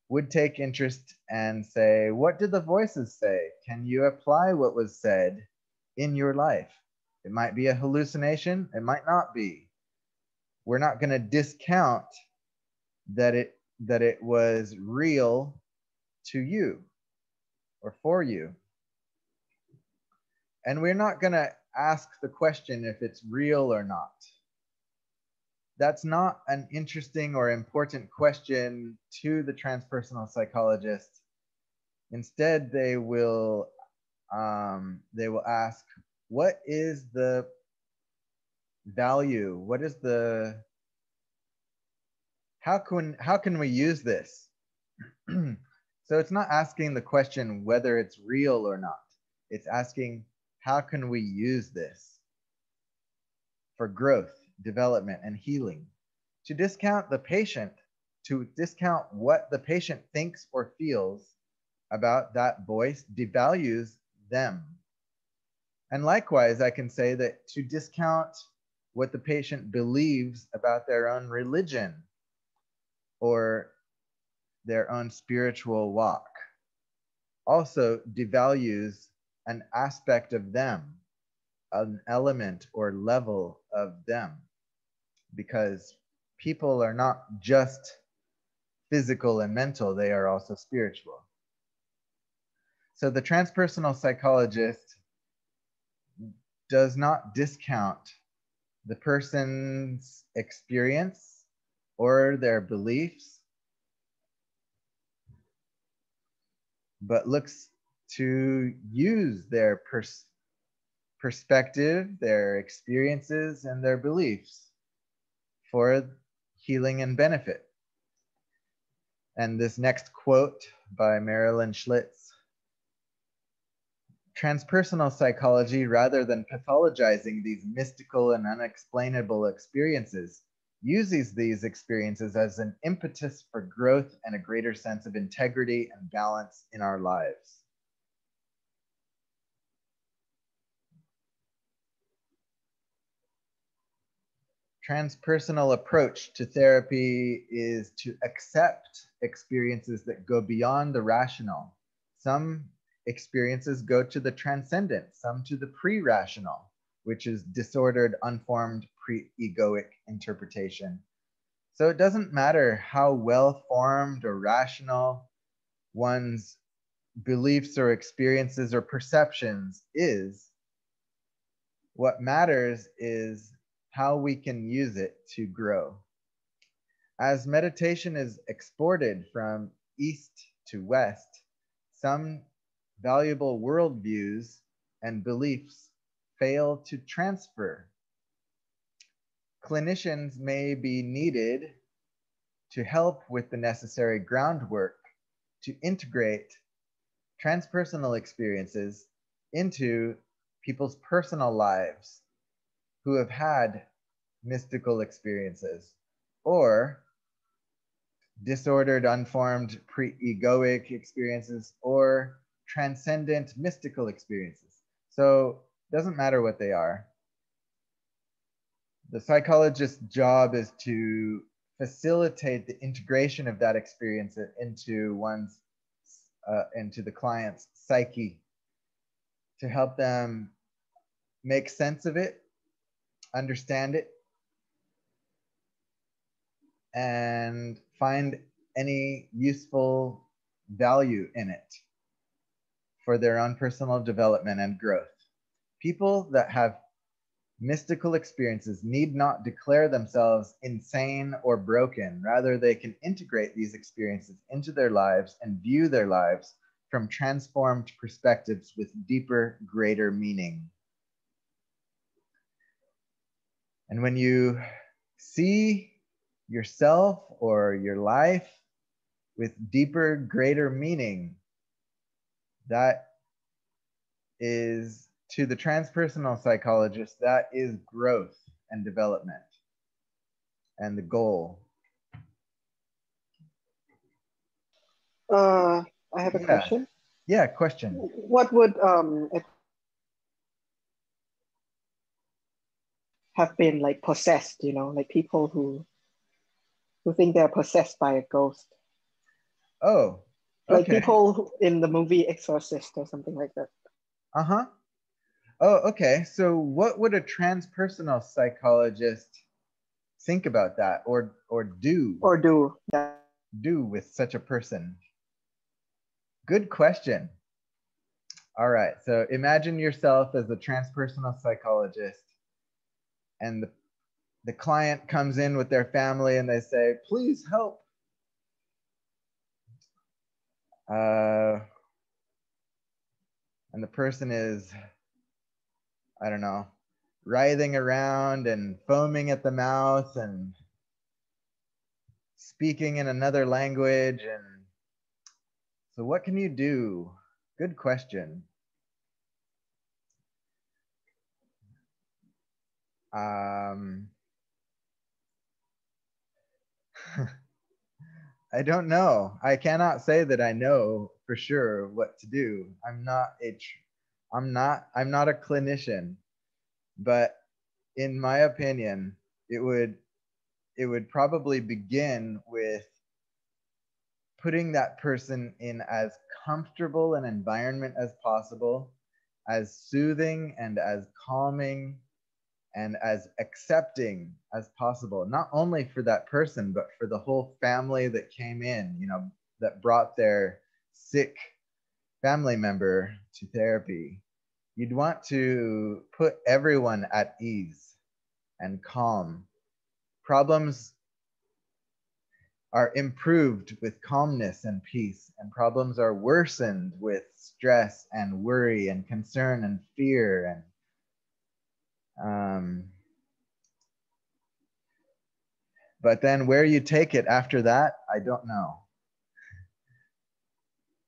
would take interest and say, what did the voices say? Can you apply what was said in your life? It might be a hallucination, it might not be. We're not going to discount that it was real to you or for you. And we're not going to ask the question if it's real or not. That's not an interesting or important question to the transpersonal psychologist. Instead, they will ask, what is the value? What is the, how can we use this? So it's not asking the question whether it's real or not. It's asking, how can we use this for growth, development, and healing? To discount the patient, to discount what the patient thinks or feels about that voice devalues them. And likewise, I can say that to discount what the patient believes about their own religion or their own spiritual walk also devalues an aspect of them, an element or level of them, because people are not just physical and mental, they are also spiritual. So the transpersonal psychologist does not discount the person's experience or their beliefs, but looks to use their perspective, their experiences, and their beliefs for healing and benefit. And this next quote by Marilyn Schlitz: transpersonal psychology, rather than pathologizing these mystical and unexplainable experiences, uses these experiences as an impetus for growth and a greater sense of integrity and balance in our lives. Transpersonal approach to therapy is to accept experiences that go beyond the rational. Some experiences go to the transcendent, some to the pre-rational, which is disordered, unformed, pre-egoic interpretation. So it doesn't matter how well-formed or rational one's beliefs or experiences or perceptions is. What matters is how we can use it to grow. As meditation is exported from east to west, some valuable worldviews and beliefs fail to transfer. Clinicians may be needed to help with the necessary groundwork to integrate transpersonal experiences into people's personal lives who have had mystical experiences or disordered, unformed, pre-egoic experiences or transcendent mystical experiences. So it doesn't matter what they are. The psychologist's job is to facilitate the integration of that experience into into the client's psyche, to help them make sense of it, understand it, and find any useful value in it for their own personal development and growth. People that have mystical experiences need not declare themselves insane or broken. Rather, they can integrate these experiences into their lives and view their lives from transformed perspectives with deeper, greater meaning. And when you see yourself or your life with deeper, greater meaning, that is, to the transpersonal psychologist, that is growth and development and the goal. I have a question. Yeah, question. What would it have been like possessed, you know, like people who think they're possessed by a ghost? Oh, Like okay. people in the movie Exorcist or something like that. Uh-huh. Oh, okay. So what would a transpersonal psychologist think about that or do Or do. Yeah. with such a person? Good question. All right. So imagine yourself as a transpersonal psychologist, and the client comes in with their family and they say, please help. And the person is, I don't know, writhing around and foaming at the mouth and speaking in another language. And so what can you do? Good question. I don't know. I cannot say that I know for sure what to do. I'm not a clinician, but in my opinion, it would probably begin with putting that person in as comfortable an environment as possible, as soothing and as calming and as accepting as possible, not only for that person, but for the whole family that came in, that brought their sick family member to therapy. You'd want to put everyone at ease and calm. Problems are improved with calmness and peace, and problems are worsened with stress and worry and concern and fear. And but then where you take it after that, I don't know.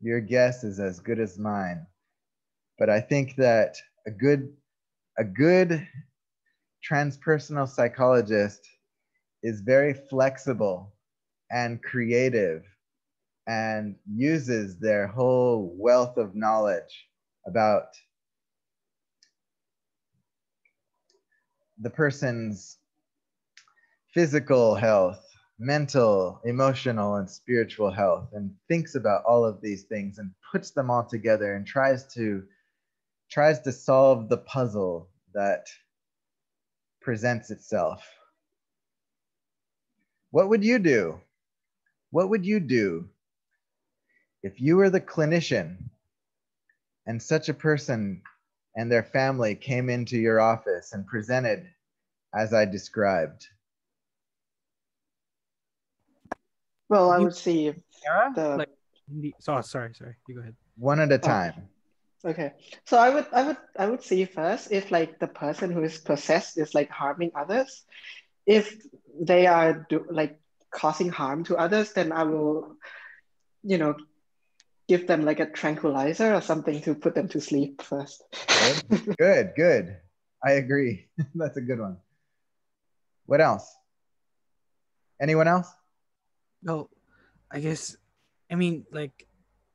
Your guess is as good as mine. But I think that a good transpersonal psychologist is very flexible and creative and uses their whole wealth of knowledge about the person's physical health, mental, emotional, and spiritual health, and thinks about all of these things and puts them all together and tries to solve the puzzle that presents itself. What would you do? What would you do if you were the clinician and such a person and their family came into your office and presented as I described? Well, I would see if Era? the Sorry. You go ahead. One at a oh, time. okay. So I would see first if like the person who is possessed is like harming others. If they are like causing harm to others, then I will, you know, give them like a tranquilizer or something to put them to sleep first. Good. I agree. That's a good one. What else? Anyone else? Well, I guess, I mean, like,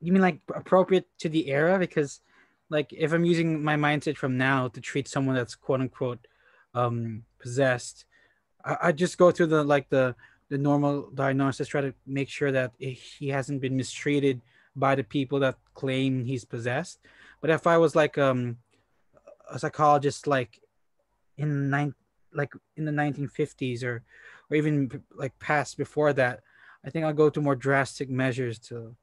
you mean like appropriate to the era? Because, like, if I'm using my mindset from now to treat someone that's quote unquote possessed, I just go through the normal diagnosis, try to make sure that he hasn't been mistreated by the people that claim he's possessed. But if I was like a psychologist, like in the 1950s, or even like past before that, I think I'll go to more drastic measures to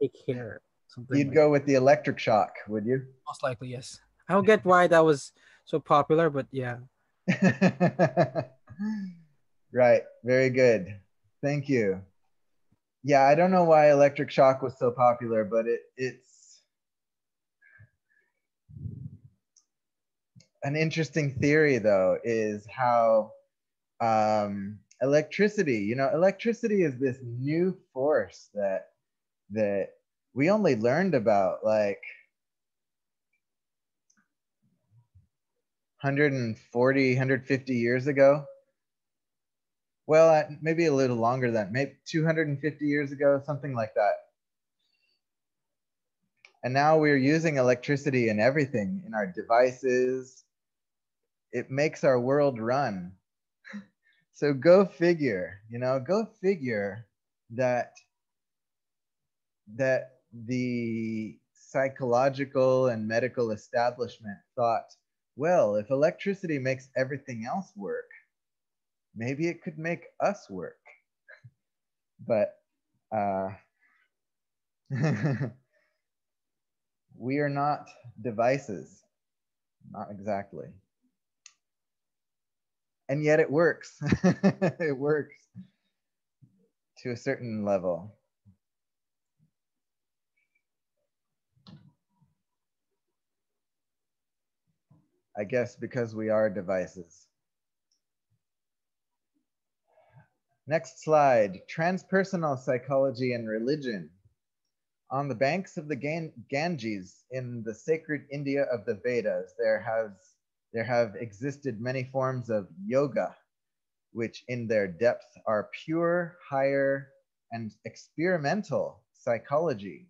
take care, something You'd like go with the electric shock, would you? most likely, yes. I don't get why that was so popular, but yeah. Right. Very good. Thank you. Yeah, I don't know why electric shock was so popular, but it's an interesting theory, though, is how electricity, electricity is this new force that we only learned about like 140, 150 years ago. Well, maybe a little longer than maybe 250 years ago, something like that. And now we're using electricity in everything, in our devices. It makes our world run. So go figure that that the psychological and medical establishment thought, well, if electricity makes everything else work, maybe it could make us work. But we are not devices, not exactly. And yet it works. It works to a certain level. I guess because we are devices. Next slide, transpersonal psychology and religion. On the banks of the Ganges in the sacred India of the Vedas, there have existed many forms of yoga, which in their depth are pure, higher, and experimental psychology.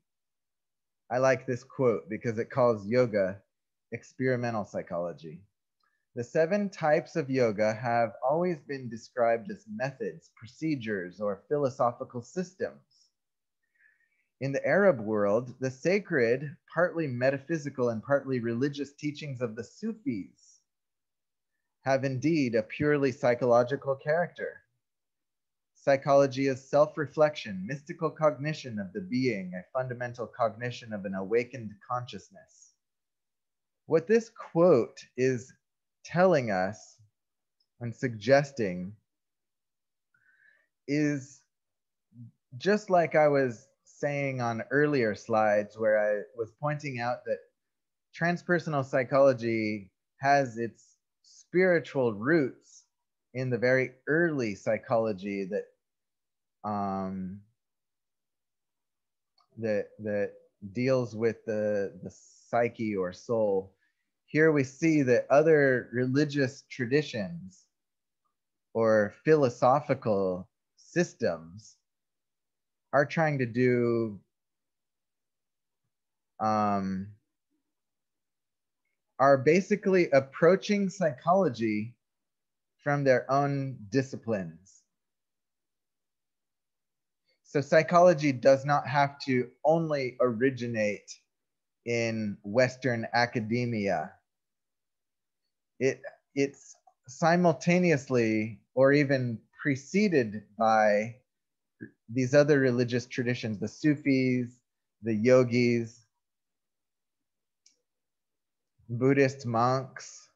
I like this quote because it calls yoga experimental psychology. The 7 types of yoga have always been described as methods, procedures, or philosophical systems. In the Arab world, the sacred, partly metaphysical and partly religious teachings of the Sufis have indeed a purely psychological character. Psychology is self-reflection, mystical cognition of the being, a fundamental cognition of an awakened consciousness. What this quote is telling us and suggesting is, just like I was saying on earlier slides where I was pointing out that transpersonal psychology has its spiritual roots in the very early psychology that that deals with the psyche or soul. Here we see that other religious traditions or philosophical systems are trying to do are basically approaching psychology from their own disciplines. So psychology does not have to only originate in Western academia. It's simultaneously or even preceded by these other religious traditions, the Sufis, the yogis, Buddhist monks.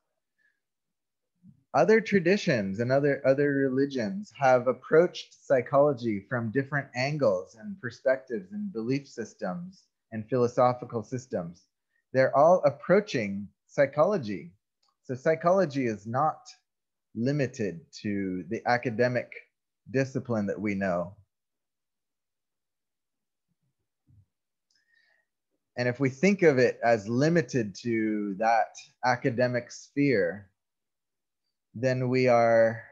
Other traditions and other religions have approached psychology from different angles and perspectives and belief systems and philosophical systems. They're all approaching psychology. So psychology is not limited to the academic discipline that we know. And if we think of it as limited to that academic sphere, then we are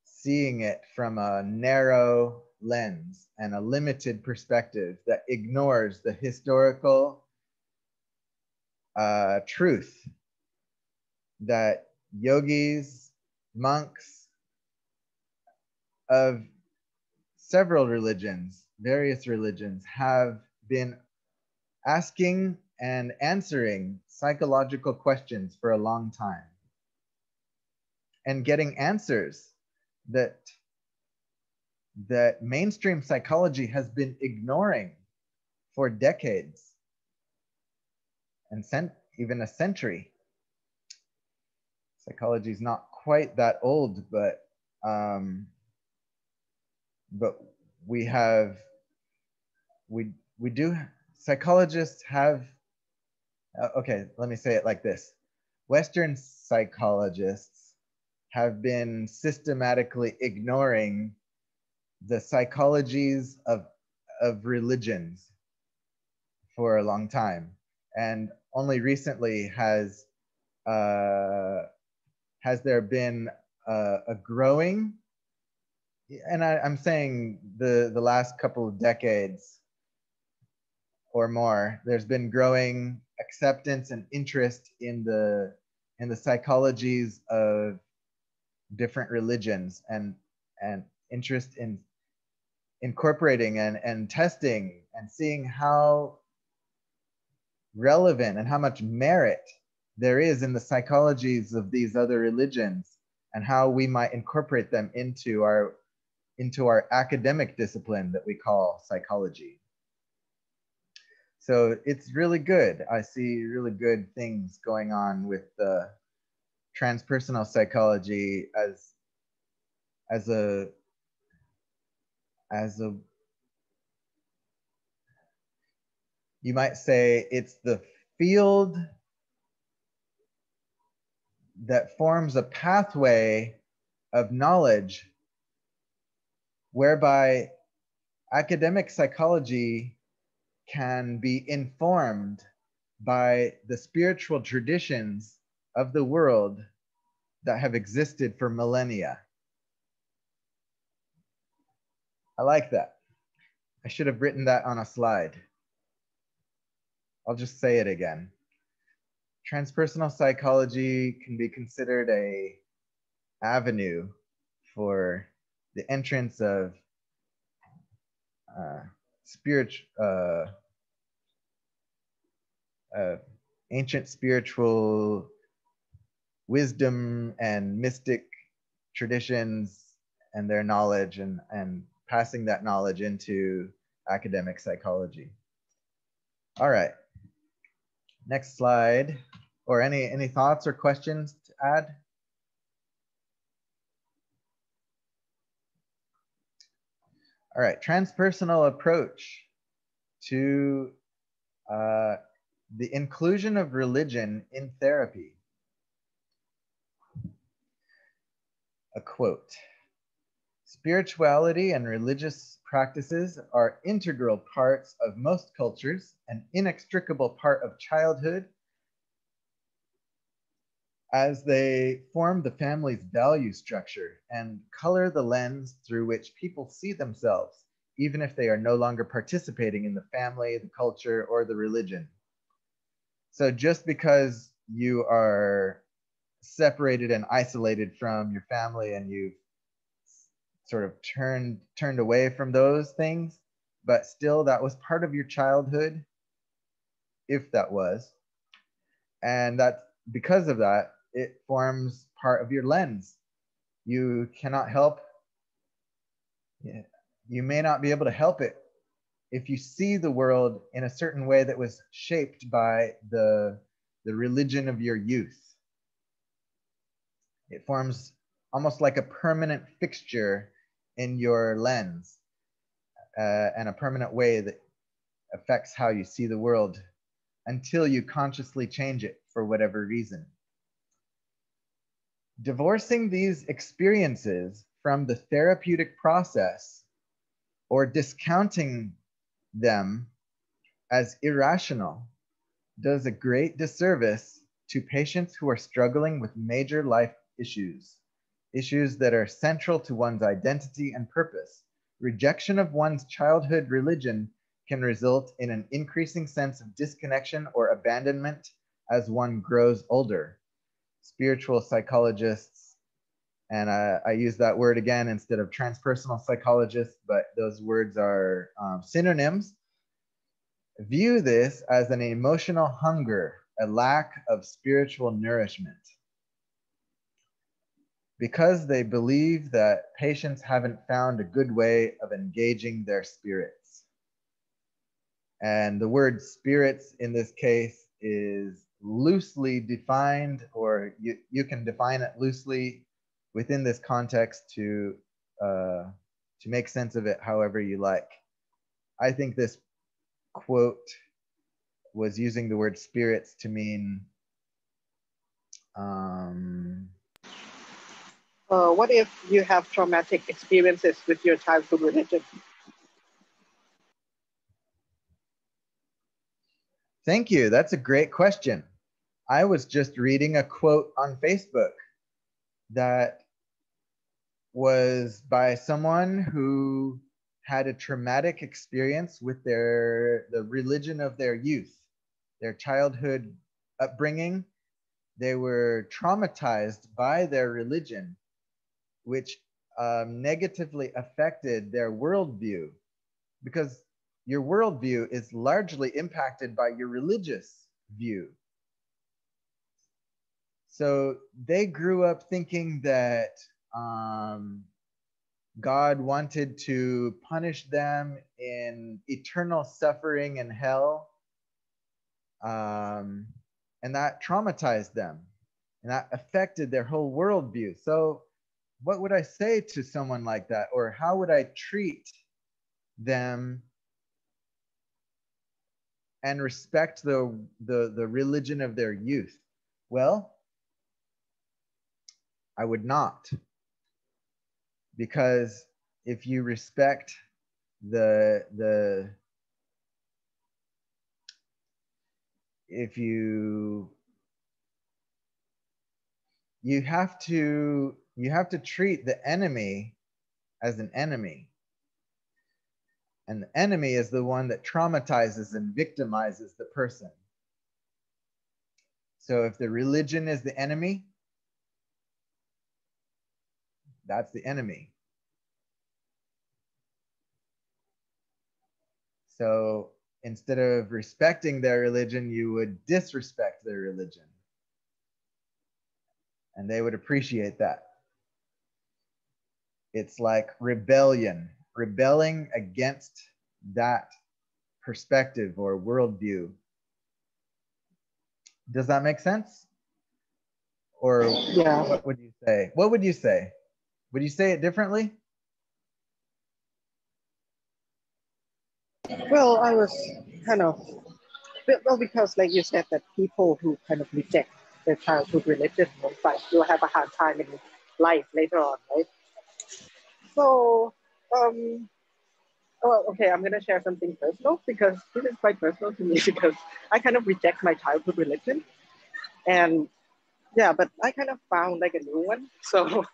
seeing it from a narrow lens and a limited perspective that ignores the historical truth that yogis, monks of several religions, various religions, have been asking and answering psychological questions for a long time and getting answers that mainstream psychology has been ignoring for decades and even a century. Psychology is not quite that old, but psychologists have, okay, let me say it like this. Western psychologists have been systematically ignoring the psychologies of religions for a long time. And only recently has there been a growing, and I'm saying the last couple of decades or more, there's been growing acceptance and interest in the psychologies of different religions and interest in incorporating and testing and seeing how relevant and how much merit there is in the psychologies of these other religions, and how we might incorporate them into our academic discipline that we call psychology. So it's really good. I see really good things going on with the transpersonal psychology as a you might say it's the field that forms a pathway of knowledge whereby academic psychology can be informed by the spiritual traditions of the world that have existed for millennia. I like that. I should have written that on a slide. I'll just say it again. Transpersonal psychology can be considered an avenue for the entrance of ancient spiritual wisdom and mystic traditions and their knowledge, and passing that knowledge into academic psychology. All right. Next slide. Or any thoughts or questions to add? All right, transpersonal approach to the inclusion of religion in therapy. A quote: "Spirituality and religious practices are integral parts of most cultures, an inextricable part of childhood, as they form the family's value structure and color the lens through which people see themselves, even if they are no longer participating in the family, the culture, or the religion." So just because you are separated and isolated from your family and you've sort of turned away from those things, but still that was part of your childhood, if that was, and that because of that, it forms part of your lens. You cannot help, you may not be able to help it if you see the world in a certain way that was shaped by the religion of your youth. It forms almost like a permanent fixture in your lens, and a permanent way that affects how you see the world until you consciously change it for whatever reason. Divorcing these experiences from the therapeutic process or discounting them as irrational does a great disservice to patients who are struggling with major life issues that are central to one's identity and purpose. Rejection of one's childhood religion can result in an increasing sense of disconnection or abandonment as one grows older. Spiritual psychologists, and I use that word again instead of transpersonal psychologists, but those words are synonyms, view this as an emotional hunger, a lack of spiritual nourishment, because they believe that patients haven't found a good way of engaging their spirits. And the word spirits in this case is loosely defined, or you can define it loosely within this context to make sense of it however you like. I think this quote was using the word spirits to mean what if you have traumatic experiences with your childhood religion? Thank you. That's a great question. I was just reading a quote on Facebook that was by someone who had a traumatic experience with the religion of their youth, their childhood upbringing. They were traumatized by their religion, which negatively affected their worldview, because your worldview is largely impacted by your religious view. So they grew up thinking that God wanted to punish them in eternal suffering in hell. And that traumatized them, and that affected their whole worldview. So what would I say to someone like that? Or how would I treat them and respect the religion of their youth? Well, I would not. Because if you respect if you have to treat the enemy as an enemy. And the enemy is the one that traumatizes and victimizes the person. So if the religion is the enemy, that's the enemy. So instead of respecting their religion, you would disrespect their religion. And they would appreciate that. It's like rebellion, rebelling against that perspective or worldview. Does that make sense? Or Yeah. what would you say? What would you say? Would you say it differently? Well, I was kind of, well, because like you said, that people who kind of reject their childhood religion will have a hard time in life later on, right? So, well, okay, I'm gonna share something personal because this is quite personal to me because I kind of reject my childhood religion, and yeah, but I kind of found like a new one. So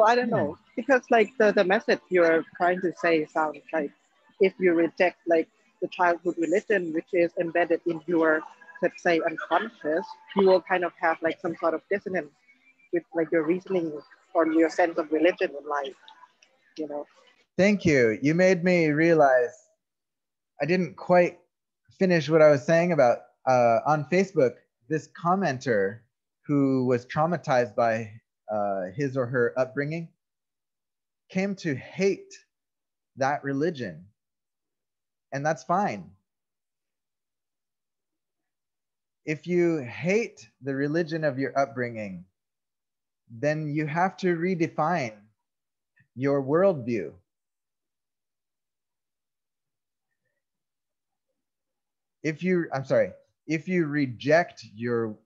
I don't know, because like the message you're trying to say sounds like if you reject like the childhood religion, which is embedded in your, let's say, unconscious, you will kind of have like some sort of dissonance with like your reasoning or your sense of religion in life, you know. Thank you. You made me realize I didn't quite finish what I was saying about on Facebook, this commenter who was traumatized by his or her upbringing came to hate that religion. And that's fine. If you hate the religion of your upbringing, then you have to redefine your worldview. If you reject your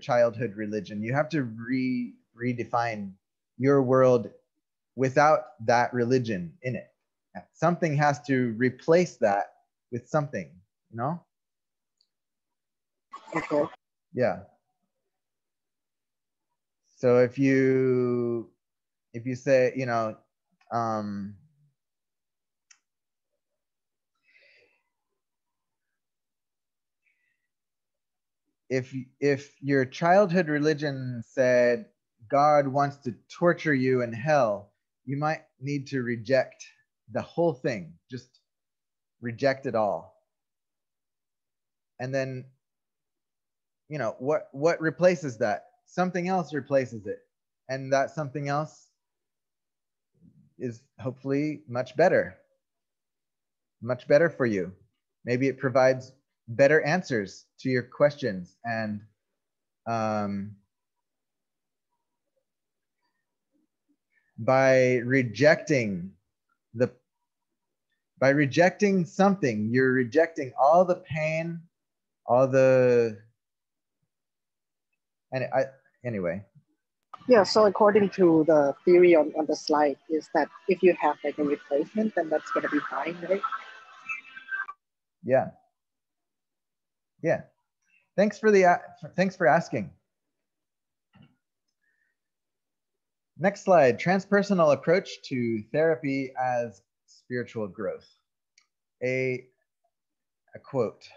childhood religion, you have to redefine your world without that religion in it. Something has to replace that with something, you know? Okay. Yeah. So if you say, you know, if your childhood religion said God wants to torture you in hell, you might need to reject the whole thing. Just reject it all. And then, you know, what replaces that? Something else replaces it. And that something else is hopefully much better for you. Maybe it provides better answers to your questions, and by rejecting something, you're rejecting all the pain, all the, and anyway. Yeah, so according to the theory on the slide is that if you have like a replacement, then that's gonna be fine, right? Yeah. Yeah. Thanks for asking. Next slide, transpersonal approach to therapy as spiritual growth. A quote,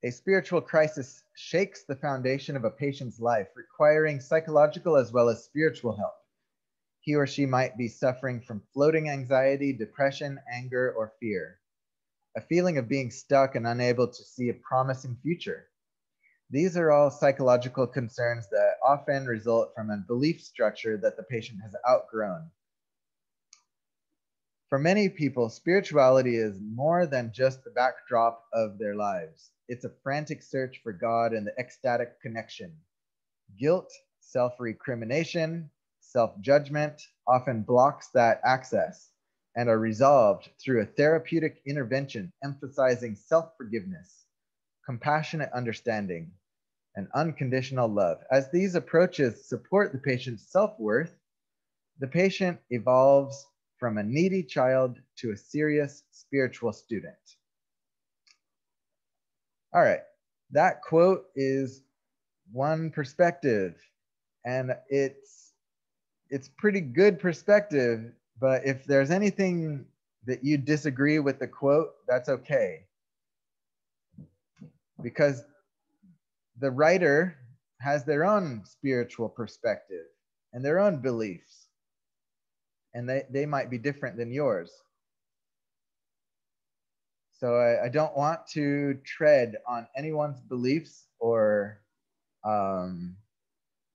a spiritual crisis shakes the foundation of a patient's life, requiring psychological as well as spiritual help. he or she might be suffering from floating anxiety, depression, anger, or fear, a feeling of being stuck and unable to see a promising future. These are all psychological concerns that often result from a belief structure that the patient has outgrown. For many people, spirituality is more than just the backdrop of their lives. It's a frantic search for God and the ecstatic connection. Guilt, self-recrimination, self-judgment often blocks that access and are resolved through a therapeutic intervention emphasizing self-forgiveness, compassionate understanding, and unconditional love. As these approaches support the patient's self-worth, the patient evolves from a needy child to a serious spiritual student. All right, that quote is one perspective, and it's pretty good perspective, but if there's anything that you disagree with the quote, that's okay. Because the writer has their own spiritual perspective and their own beliefs, and they might be different than yours. So I don't want to tread on anyone's beliefs or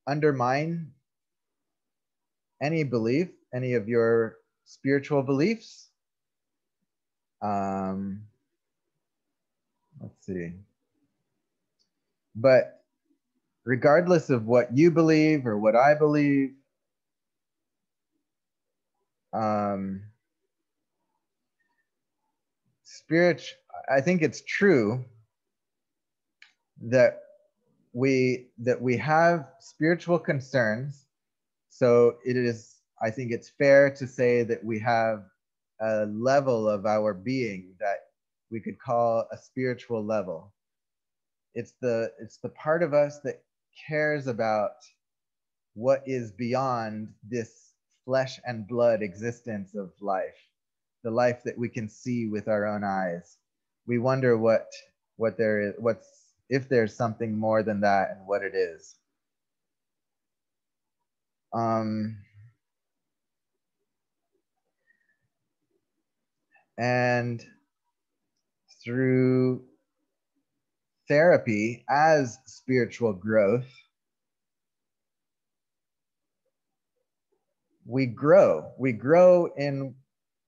undermine any belief, any of your spiritual beliefs. Let's see. But regardless of what you believe or what I believe, I think it's true that we have spiritual concerns. So I think it's fair to say that we have a level of our being that we could call a spiritual level. It's the part of us that cares about what is beyond this flesh and blood existence of life, the life that we can see with our own eyes. We wonder what there is, if there's something more than that, and what it is. And through therapy as spiritual growth, we grow in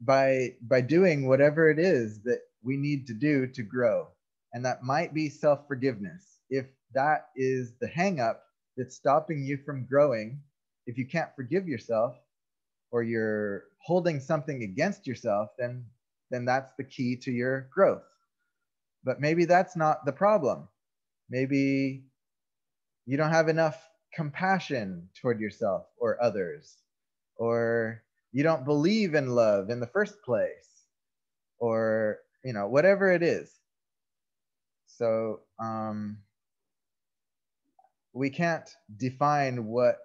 by doing whatever it is that we need to do to grow. And that might be self-forgiveness. If that is the hang-up that's stopping you from growing, if you can't forgive yourself, or you're holding something against yourself, then that's the key to your growth. But maybe that's not the problem. Maybe you don't have enough compassion toward yourself or others, or you don't believe in love in the first place, or whatever it is. So we can't define what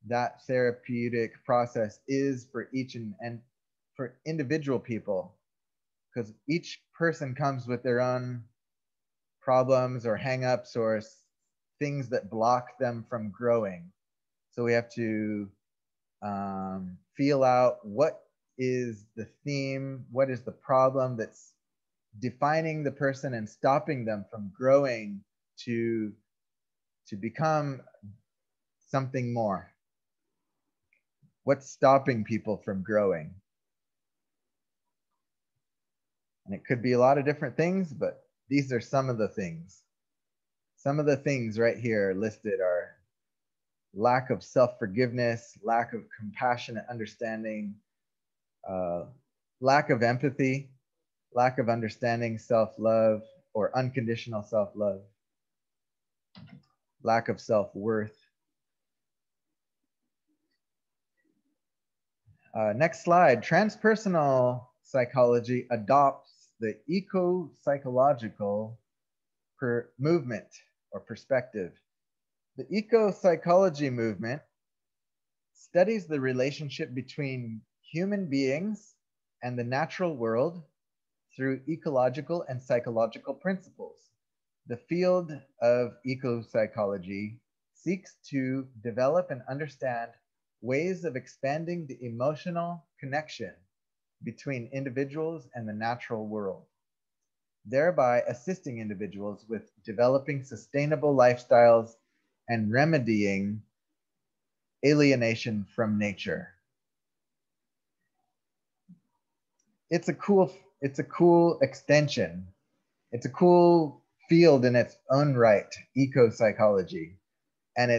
that therapeutic process is for each and for individual people, because each person comes with their own problems or hang-ups or things that block them from growing. So we have to feel out what is the theme, what is the problem that's defining the person and stopping them from growing to become something more. What's stopping people from growing? And it could be a lot of different things, but these are some of the things. Some of the things right here listed are lack of self-forgiveness, lack of compassionate understanding, lack of empathy, lack of understanding self-love or unconditional self-love, lack of self-worth. Next slide. Transpersonal psychology adopts the eco-psychological movement or perspective. The eco-psychology movement studies the relationship between human beings and the natural world through ecological and psychological principles. The field of eco-psychology seeks to develop and understand ways of expanding the emotional connection between individuals and the natural world, thereby assisting individuals with developing sustainable lifestyles and remedying alienation from nature. It's a cool extension. It's a cool field in its own right, eco-psychology. And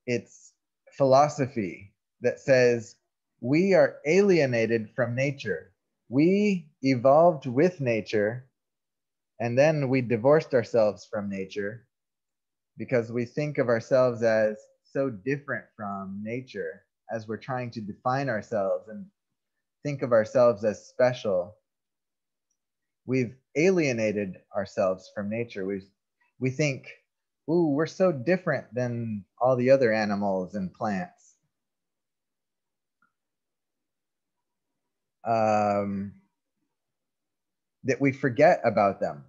it's philosophy that says we are alienated from nature. We evolved with nature, and then we divorced ourselves from nature because we think of ourselves as so different from nature as we're trying to define ourselves and think of ourselves as special. We've alienated ourselves from nature. We think, ooh, we're so different than all the other animals and plants. That we forget about them.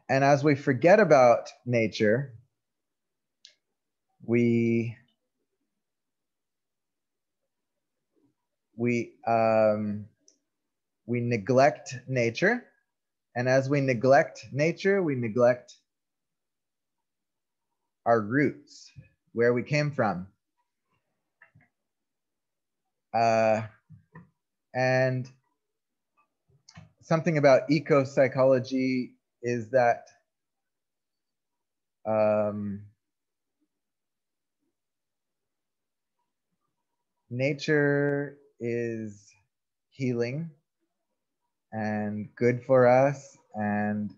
And as we forget about nature, we neglect nature. And as we neglect nature, we neglect our roots, where we came from. And something about eco-psychology is that nature is healing and good for us, and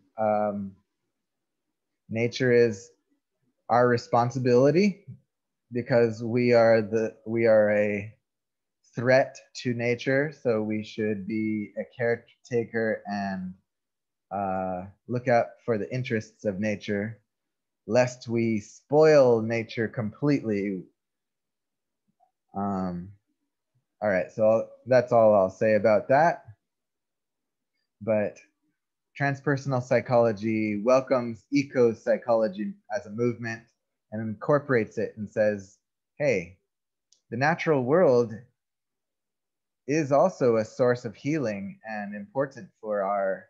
nature is our responsibility because we are a threat to nature, so we should be a caretaker and look out for the interests of nature, lest we spoil nature completely. All right, so that's all I'll say about that. But transpersonal psychology welcomes eco-psychology as a movement and incorporates it and says, hey, the natural world is also a source of healing and important for our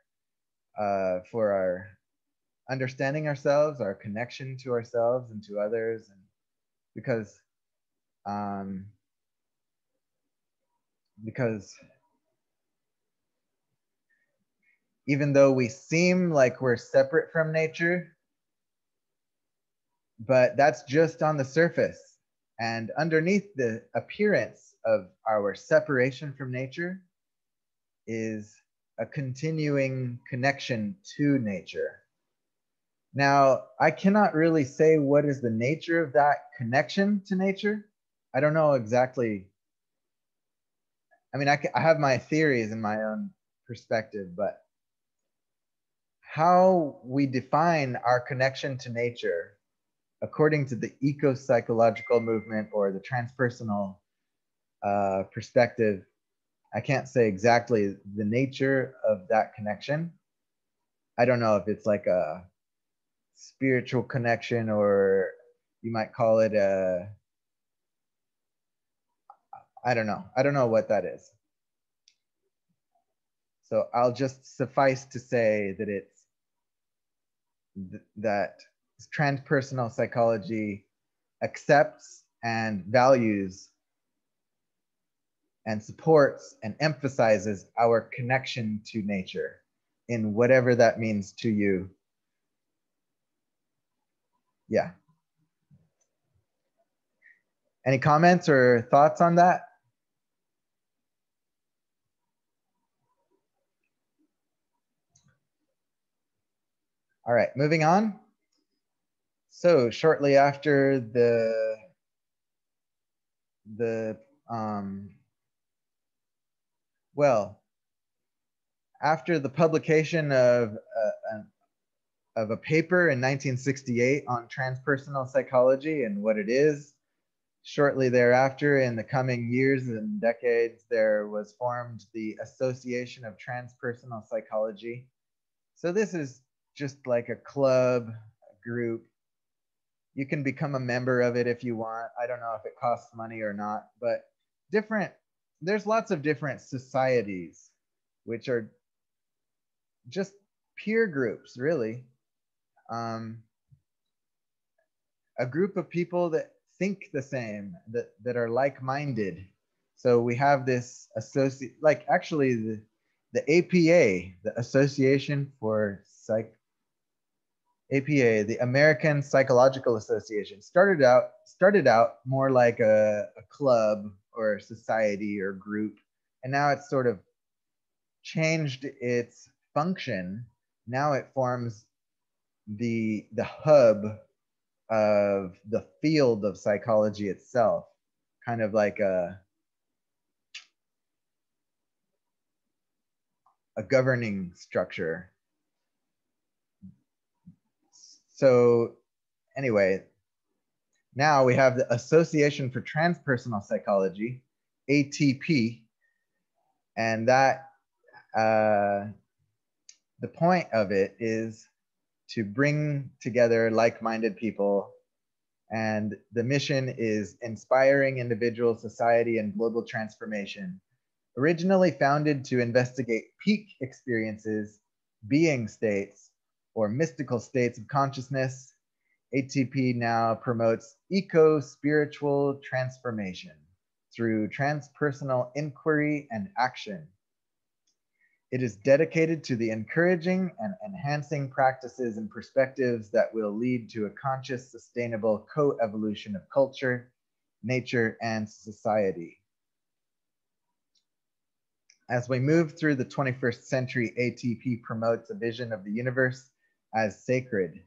understanding ourselves, our connection to ourselves and to others, and because even though we seem like we're separate from nature, but that's just on the surface. And underneath the appearance of our separation from nature is a continuing connection to nature. Now, I cannot really say what is the nature of that connection to nature. I don't know exactly. I mean, I have my theories and my own perspective, but how we define our connection to nature, according to the eco-psychological movement or the transpersonal perspective, I can't say exactly the nature of that connection. I don't know if it's like a spiritual connection, or you might call it a, I don't know. I don't know what that is. So I'll just suffice to say that it's that transpersonal psychology accepts and values and supports and emphasizes our connection to nature in whatever that means to you. Yeah. Any comments or thoughts on that? All right, moving on. So shortly after after the publication of a paper in 1968 on transpersonal psychology and what it is, shortly thereafter, in the coming years and decades, there was formed the Association of Transpersonal Psychology. So this is just like a club, a group You can become a member of it if you want. I don't know if it costs money or not, but there's lots of different societies, which are just peer groups, really. A group of people that think the same, that are like-minded. So we have this like actually the APA, the Association for APA, the American Psychological Association, started out more like a club or a society or group, and now it's sort of changed its function. Now it forms the hub of the field of psychology itself, kind of like a governing structure. So anyway, now we have the Association for Transpersonal Psychology, ATP, and that the point of it is to bring together like-minded people, and the mission is inspiring individual, society, and global transformation. Originally founded to investigate peak experiences, being states, or mystical states of consciousness, ATP now promotes eco-spiritual transformation through transpersonal inquiry and action. It is dedicated to the encouraging and enhancing practices and perspectives that will lead to a conscious, sustainable co-evolution of culture, nature, and society. As we move through the 21st century, ATP promotes a vision of the universe as sacred,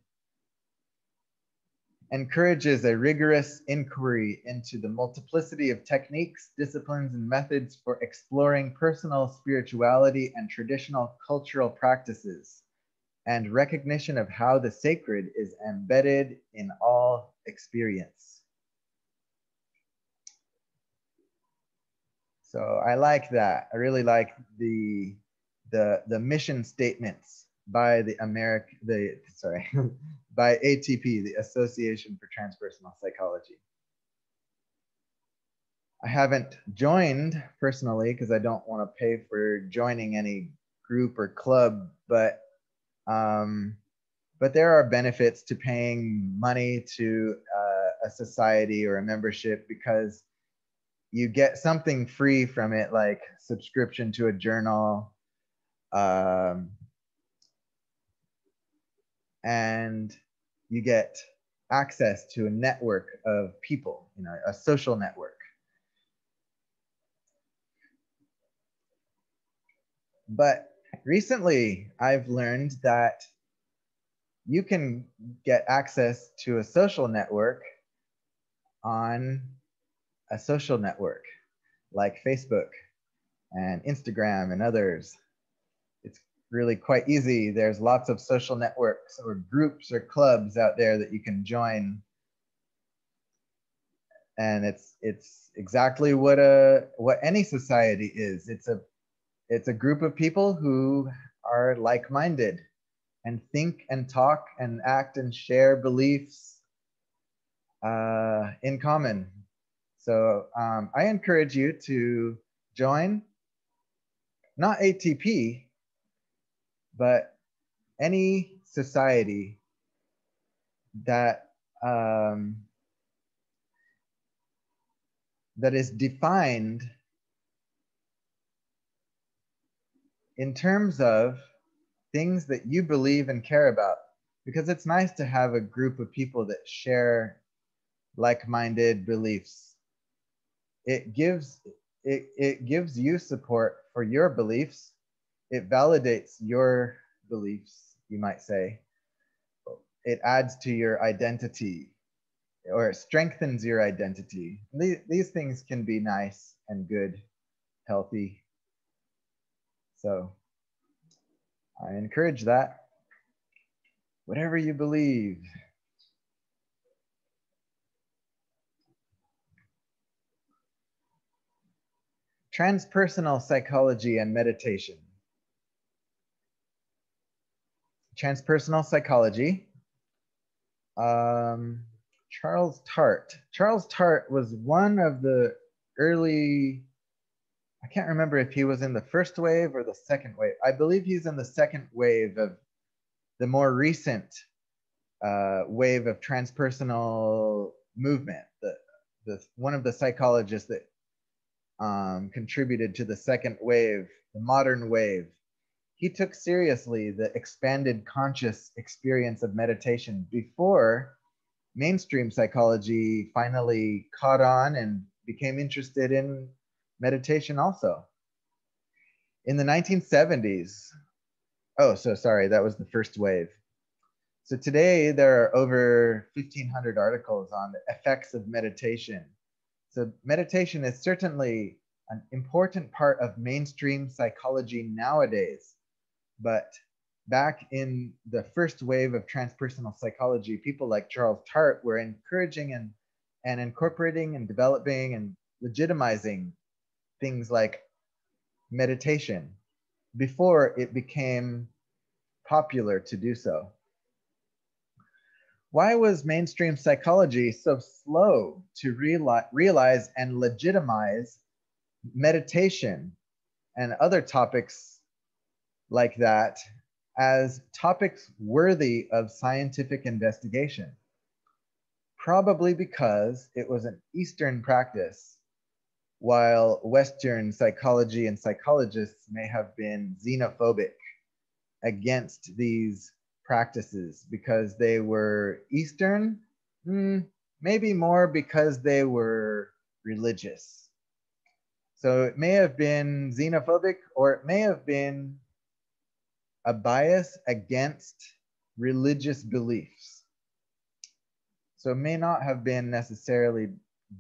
encourages a rigorous inquiry into the multiplicity of techniques, disciplines, and methods for exploring personal spirituality and traditional cultural practices, and recognition of how the sacred is embedded in all experience. So I like that. I really like the mission statements by by ATP, the Association for Transpersonal Psychology. I haven't joined personally because I don't want to pay for joining any group or club, but there are benefits to paying money to a society or a membership, because you get something free from it, like subscription to a journal, and you get access to a network of people, a social network. But recently, I've learned that you can get access to a social network on a social network like Facebook and Instagram and others. It's really quite easy. There's lots of social networks or groups or clubs out there that you can join. And it's exactly what any society is. It's a group of people who are like-minded and think and talk and act and share beliefs in common. So I encourage you to join, not ATP, but any society that that is defined in terms of things that you believe and care about, because it's nice to have a group of people that share like-minded beliefs. It gives you support for your beliefs. It validates your beliefs, you might say. It adds to your identity, or it strengthens your identity. These things can be nice and good, healthy. So I encourage that. Whatever you believe. Transpersonal psychology and meditation. Transpersonal psychology Charles Tart. Charles Tart was one of the early, I can't remember if he was in the first wave or the second wave. I believe he's in the second wave of the more recent wave of transpersonal movement. One of the psychologists that contributed to the second wave, the modern wave. He took seriously the expanded conscious experience of meditation before mainstream psychology finally caught on and became interested in meditation also. In the 1970s, that was the first wave. So today there are over 1,500 articles on the effects of meditation. So meditation is certainly an important part of mainstream psychology nowadays. But back in the first wave of transpersonal psychology, people like Charles Tart were encouraging and incorporating and developing and legitimizing things like meditation before it became popular to do so. Why was mainstream psychology so slow to realize and legitimize meditation and other topics like that as topics worthy of scientific investigation? Probably because it was an Eastern practice, while Western psychology and psychologists may have been xenophobic against these practices because they were Eastern, maybe more because they were religious. So it may have been xenophobic, or it may have been a bias against religious beliefs. So it may not have been necessarily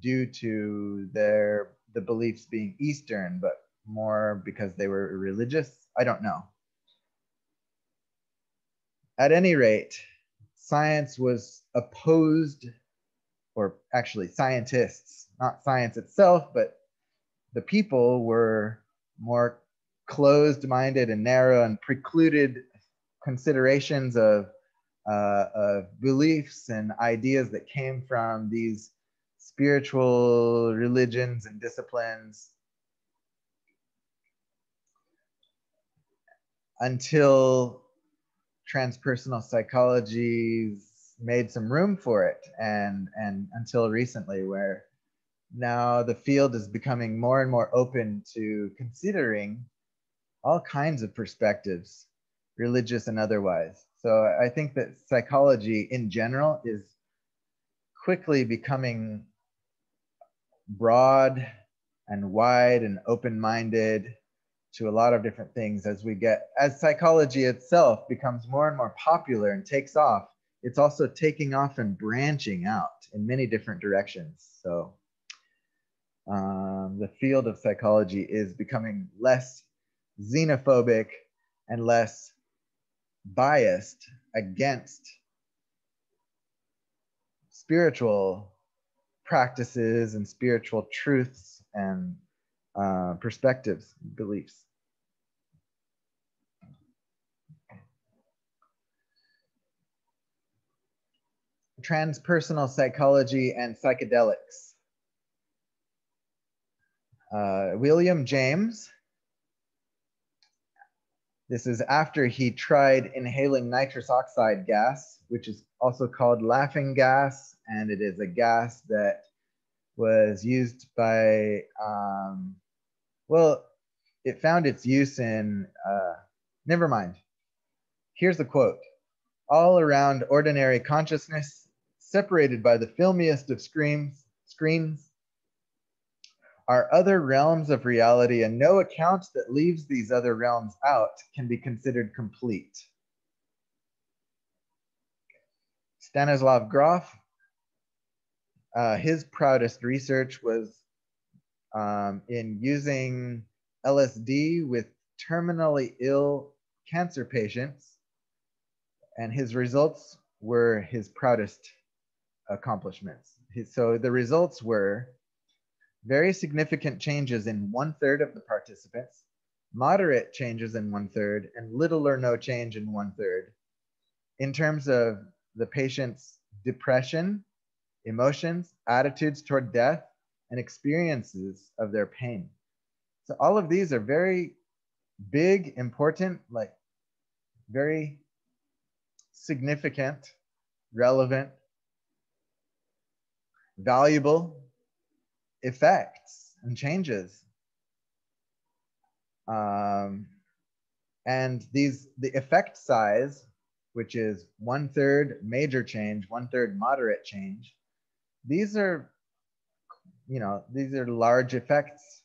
due to the beliefs being Eastern, but more because they were religious. I don't know. At any rate, science was opposed, or actually scientists, not science itself, but the people were more closed-minded and narrow and precluded considerations of beliefs and ideas that came from these spiritual religions and disciplines until transpersonal psychology made some room for it, and until recently, where now the field is becoming more and more open to considering all kinds of perspectives, religious and otherwise. So I think that psychology in general is quickly becoming broad and wide and open-minded to a lot of different things as psychology itself becomes more and more popular and takes off. It's also taking off and branching out in many different directions. So the field of psychology is becoming less xenophobic and less biased against spiritual practices and spiritual truths and perspectives, beliefs. Transpersonal psychology and psychedelics. William James, this is after he tried inhaling nitrous oxide gas, which is also called laughing gas, and it is a gas that was used by, it found its use in, never mind. Here's the quote: "All around ordinary consciousness, separated by the filmiest of screens, are other realms of reality, and no account that leaves these other realms out can be considered complete." Stanislav Grof, his proudest research was in using LSD with terminally ill cancer patients, and his results were his proudest accomplishments. So the results were very significant changes in 1/3 of the participants, moderate changes in 1/3, and little or no change in 1/3. In terms of the patient's depression, emotions, attitudes toward death, and experiences of their pain. So all of these are very big, important, like very significant, relevant, valuable effects and changes. And the effect size, which is 1/3 major change, 1/3 moderate change, these are, these are large effects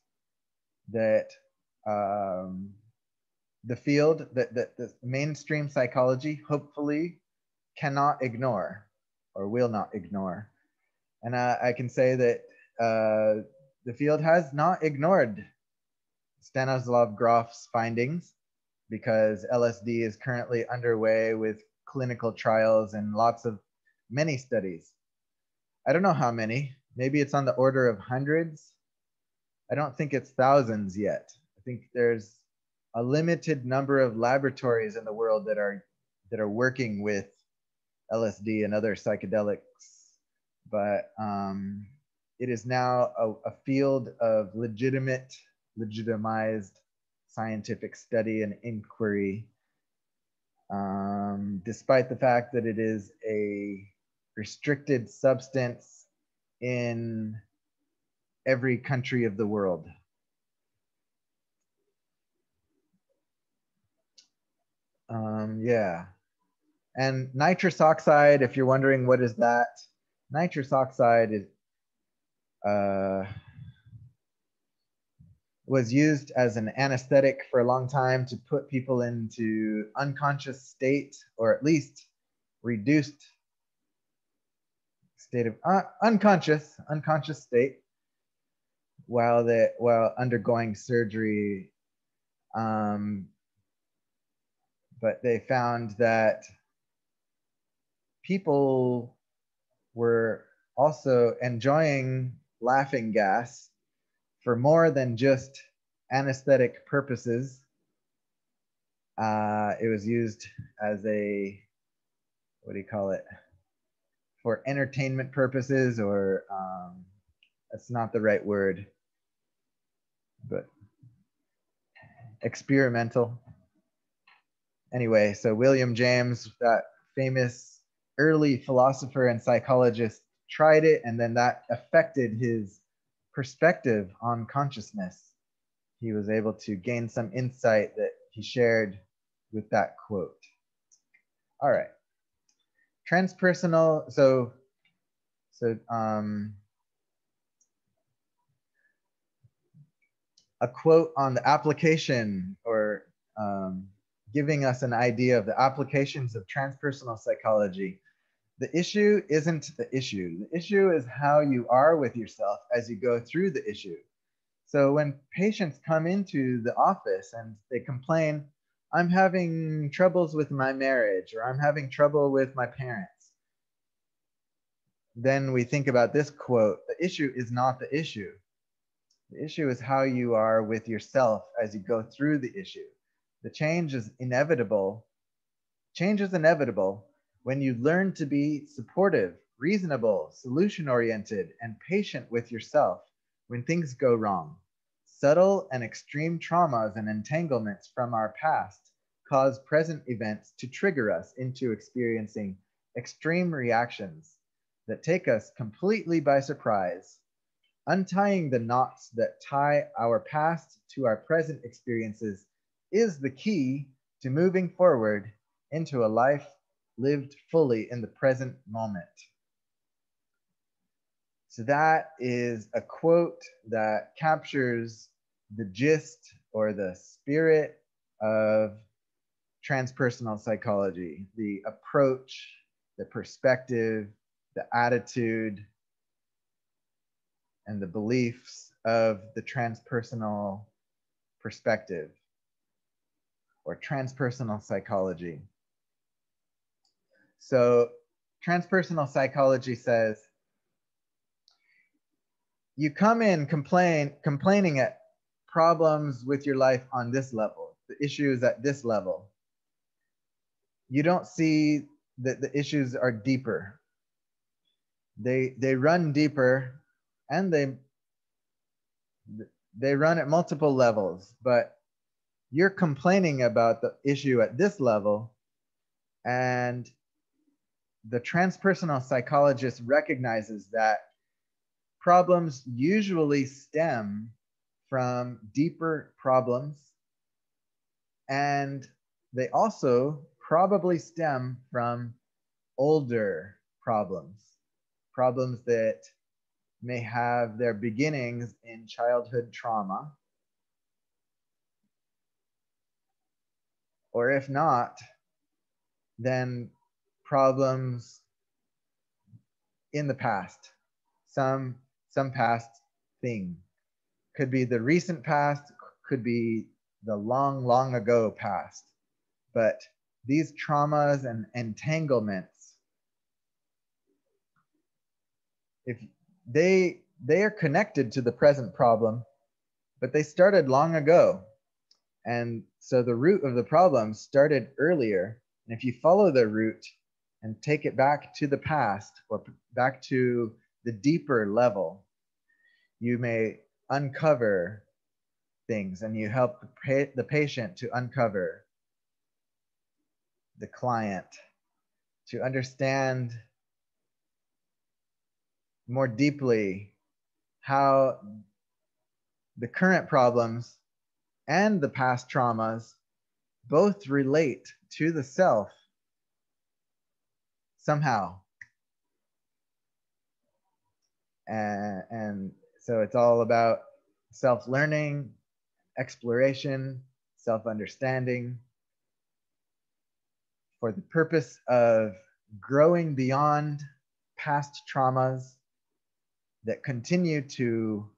that the field, that the mainstream psychology hopefully cannot ignore or will not ignore. And I can say that the field has not ignored Stanislav Grof's findings, because LSD is currently underway with clinical trials and many studies. I don't know how many. Maybe it's on the order of hundreds. I don't think it's thousands yet. I think there's a limited number of laboratories in the world that are working with LSD and other psychedelics, but it is now a field of legitimized scientific study and inquiry, despite the fact that it is a restricted substance in every country of the world. Yeah. And nitrous oxide, if you're wondering what is that, nitrous oxide is was used as an anesthetic for a long time to put people into unconscious state, or at least reduced state of unconscious state while undergoing surgery. But they found that people were also enjoying laughing gas for more than just anesthetic purposes. It was used as for entertainment purposes, or that's not the right word, but experimental. Anyway, so William James, that famous early philosopher and psychologist, tried it, and then that affected his perspective on consciousness. He was able to gain some insight that he shared with that quote. All right. Transpersonal, so a quote on the application, or giving us an idea of the applications of transpersonal psychology. The issue isn't the issue. The issue is how you are with yourself as you go through the issue. So when patients come into the office and they complain, I'm having troubles with my marriage, or I'm having trouble with my parents, then we think about this quote: the issue is not the issue. The issue is how you are with yourself as you go through the issue. The change is inevitable. Change is inevitable when you learn to be supportive, reasonable, solution-oriented, and patient with yourself when things go wrong. Subtle and extreme traumas and entanglements from our past cause present events to trigger us into experiencing extreme reactions that take us completely by surprise. Untying the knots that tie our past to our present experiences is the key to moving forward into a life lived fully in the present moment. So that is a quote that captures the gist or the spirit of transpersonal psychology, the approach, the perspective, the attitude, and the beliefs of the transpersonal perspective, or transpersonal psychology. So transpersonal psychology says, you come in complaining at problems with your life on this level, the issues at this level. You don't see that the issues are deeper. they run deeper, and they run at multiple levels, but you're complaining about the issue at this level, and the transpersonal psychologist recognizes that problems usually stem from deeper problems, and they also probably stem from older problems that may have their beginnings in childhood trauma, or if not, then problems in the past, some past thing. Could be the recent past, could be the long ago past. But these traumas and entanglements, if they are connected to the present problem, but they started long ago. And so the root of the problem started earlier. And if you follow the root and take it back to the past or back to the deeper level, you may uncover things, and you help the patient to uncover, the client to understand more deeply how the current problems and the past traumas both relate to the self somehow. And so it's all about self-learning, exploration, self-understanding, for the purpose of growing beyond past traumas that continue to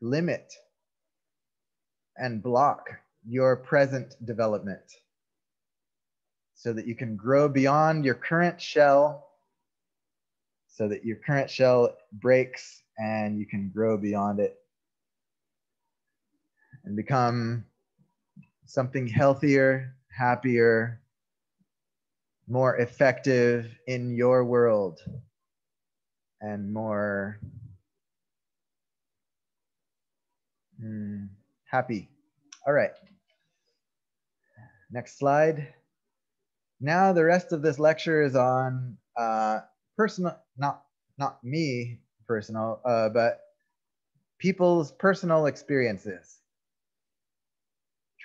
limit and block your present development, so that you can grow beyond your current shell, so that your current shell breaks and you can grow beyond it and become something healthier, happier, more effective in your world, and more happy. All right. Next slide. Now the rest of this lecture is on personal, not me personal, but people's personal experiences,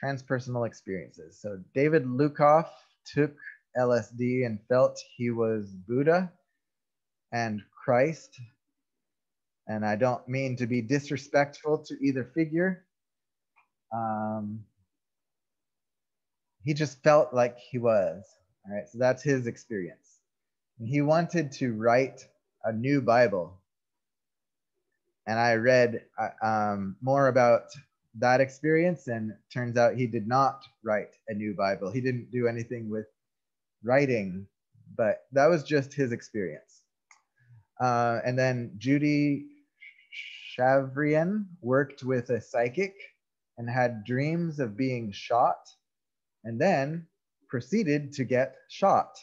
transpersonal experiences. So David Lukoff took LSD and felt he was Buddha and Christ. And I don't mean to be disrespectful to either figure. He just felt like he was. All right, so that's his experience. And he wanted to write a new Bible. And I read more about that experience, and it turns out he did not write a new Bible. He didn't do anything with writing, but that was just his experience. And then Judy Chavrian worked with a psychic and had dreams of being shot, and then proceeded to get shot.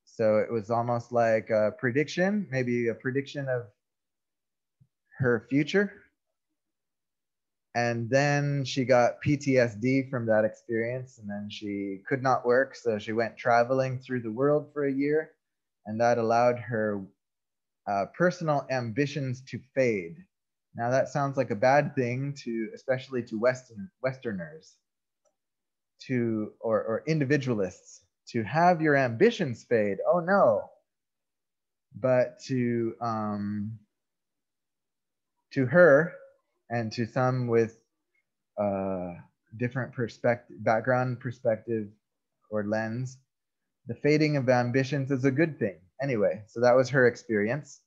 So it was almost like a prediction, maybe a prediction of her future. And then she got PTSD from that experience, and then she could not work, so she went traveling through the world for a year, and that allowed her personal ambitions to fade. Now that sounds like a bad thing, especially to Westerners, or individualists, to have your ambitions fade. Oh no! But to her, and to some with different background perspective or lens, the fading of ambitions is a good thing. Anyway, so that was her experience.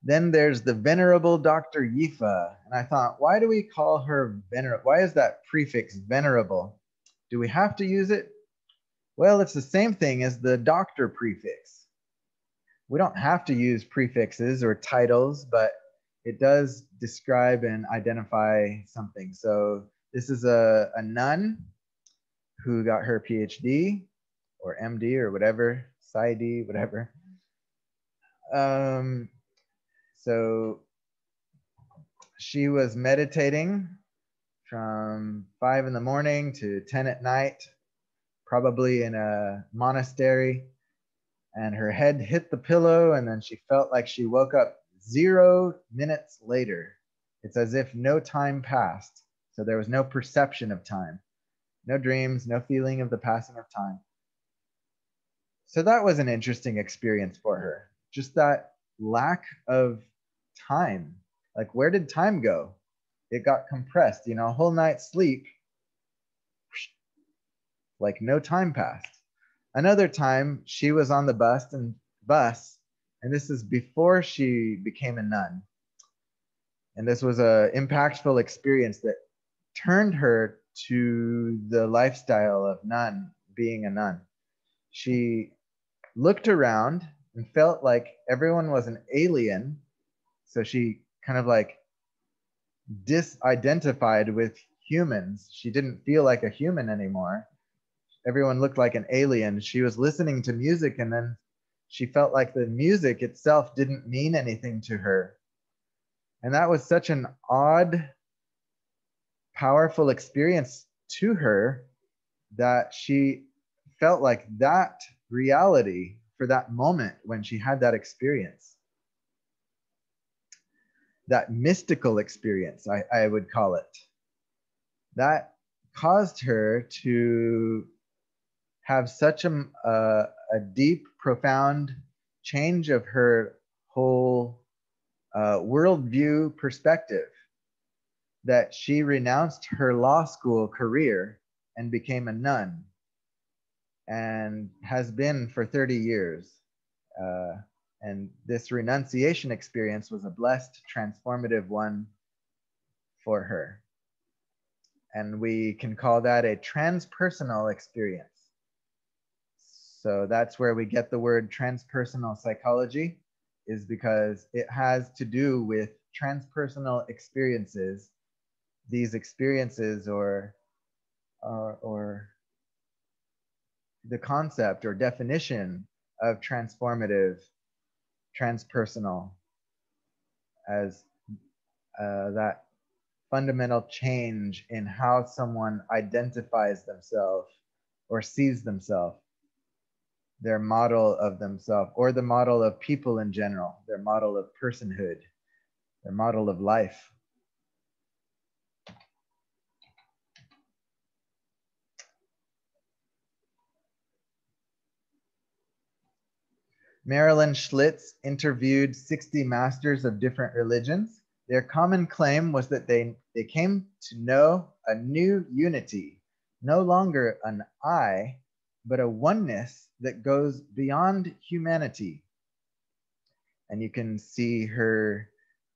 Then there's the Venerable Dr. Yifa. And I thought, why do we call her venerable? Why is that prefix venerable? Do we have to use it? Well, it's the same thing as the doctor prefix. We don't have to use prefixes or titles, but it does describe and identify something. So this is a nun who got her PhD or MD or whatever Saidi, whatever. So she was meditating from 5 in the morning to 10 at night, probably in a monastery, and her head hit the pillow, and then she felt like she woke up 0 minutes later. It's as if no time passed. So there was no perception of time, no dreams, no feeling of the passing of time. So that was an interesting experience for her. Just that lack of time. Like, where did time go? It got compressed, you know, a whole night's sleep, like no time passed. Another time she was on the bus, and this is before she became a nun. And this was an impactful experience that turned her to the lifestyle of being a nun. She looked around and felt like everyone was an alien. So she kind of like disidentified with humans. She didn't feel like a human anymore. Everyone looked like an alien. She was listening to music, and then she felt like the music itself didn't mean anything to her. And that was such an odd, powerful experience to her that she felt like that reality for that moment when she had that experience, that mystical experience, I would call it, that caused her to have such a deep, profound change of her whole worldview perspective, that she renounced her law school career and became a nun, and has been for 30 years. And this renunciation experience was a blessed, transformative one for her. And we can call that a transpersonal experience. So that's where we get the word transpersonal psychology, is because it has to do with transpersonal experiences. These experiences or the concept or definition of transformative, transpersonal, as that fundamental change in how someone identifies themselves or sees themselves, their model of themselves, or the model of people in general, their model of personhood, their model of life. Marilyn Schlitz interviewed 60 masters of different religions. Their common claim was that they came to know a new unity, no longer an I, but a oneness that goes beyond humanity. And you can see her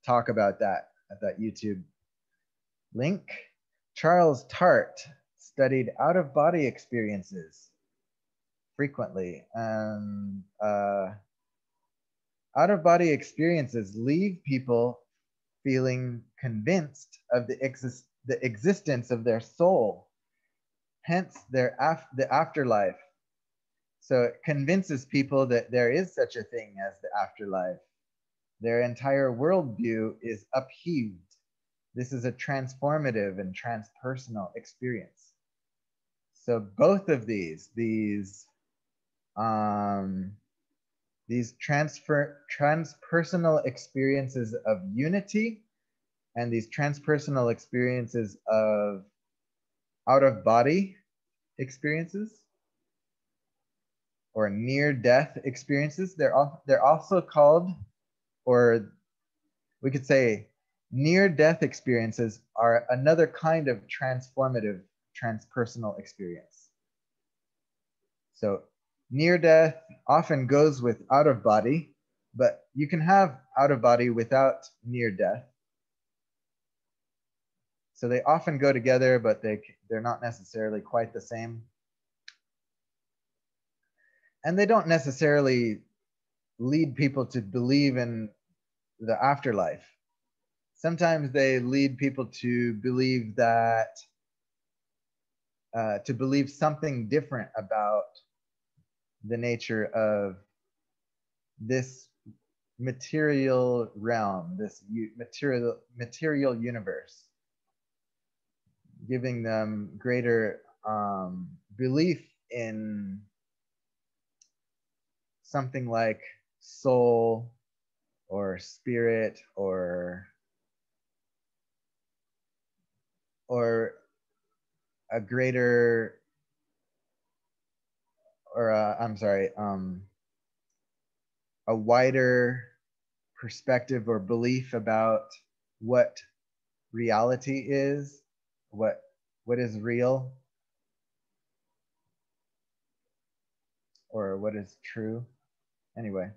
talk about that at that YouTube link. Charles Tart studied out-of-body experiences frequently. Out-of-body experiences leave people feeling convinced of the existence of their soul, hence the afterlife. So it convinces people that there is such a thing as the afterlife. Their entire worldview is upheaved. This is a transformative and transpersonal experience. So both of these transpersonal experiences of unity and these transpersonal experiences of out-of-body experiences or near-death experiences, they're also called, or we could say, near-death experiences are another kind of transformative transpersonal experience. So near-death often goes with out-of-body, but you can have out-of-body without near-death. So they often go together, but they're not necessarily quite the same. And they don't necessarily lead people to believe in the afterlife. Sometimes they lead people to believe that, to believe something different about the nature of this material realm, this material universe, giving them greater belief in something like soul or spirit or a greater or I'm sorry, a wider perspective or belief about what reality is, what is real, or what is true. Anyway.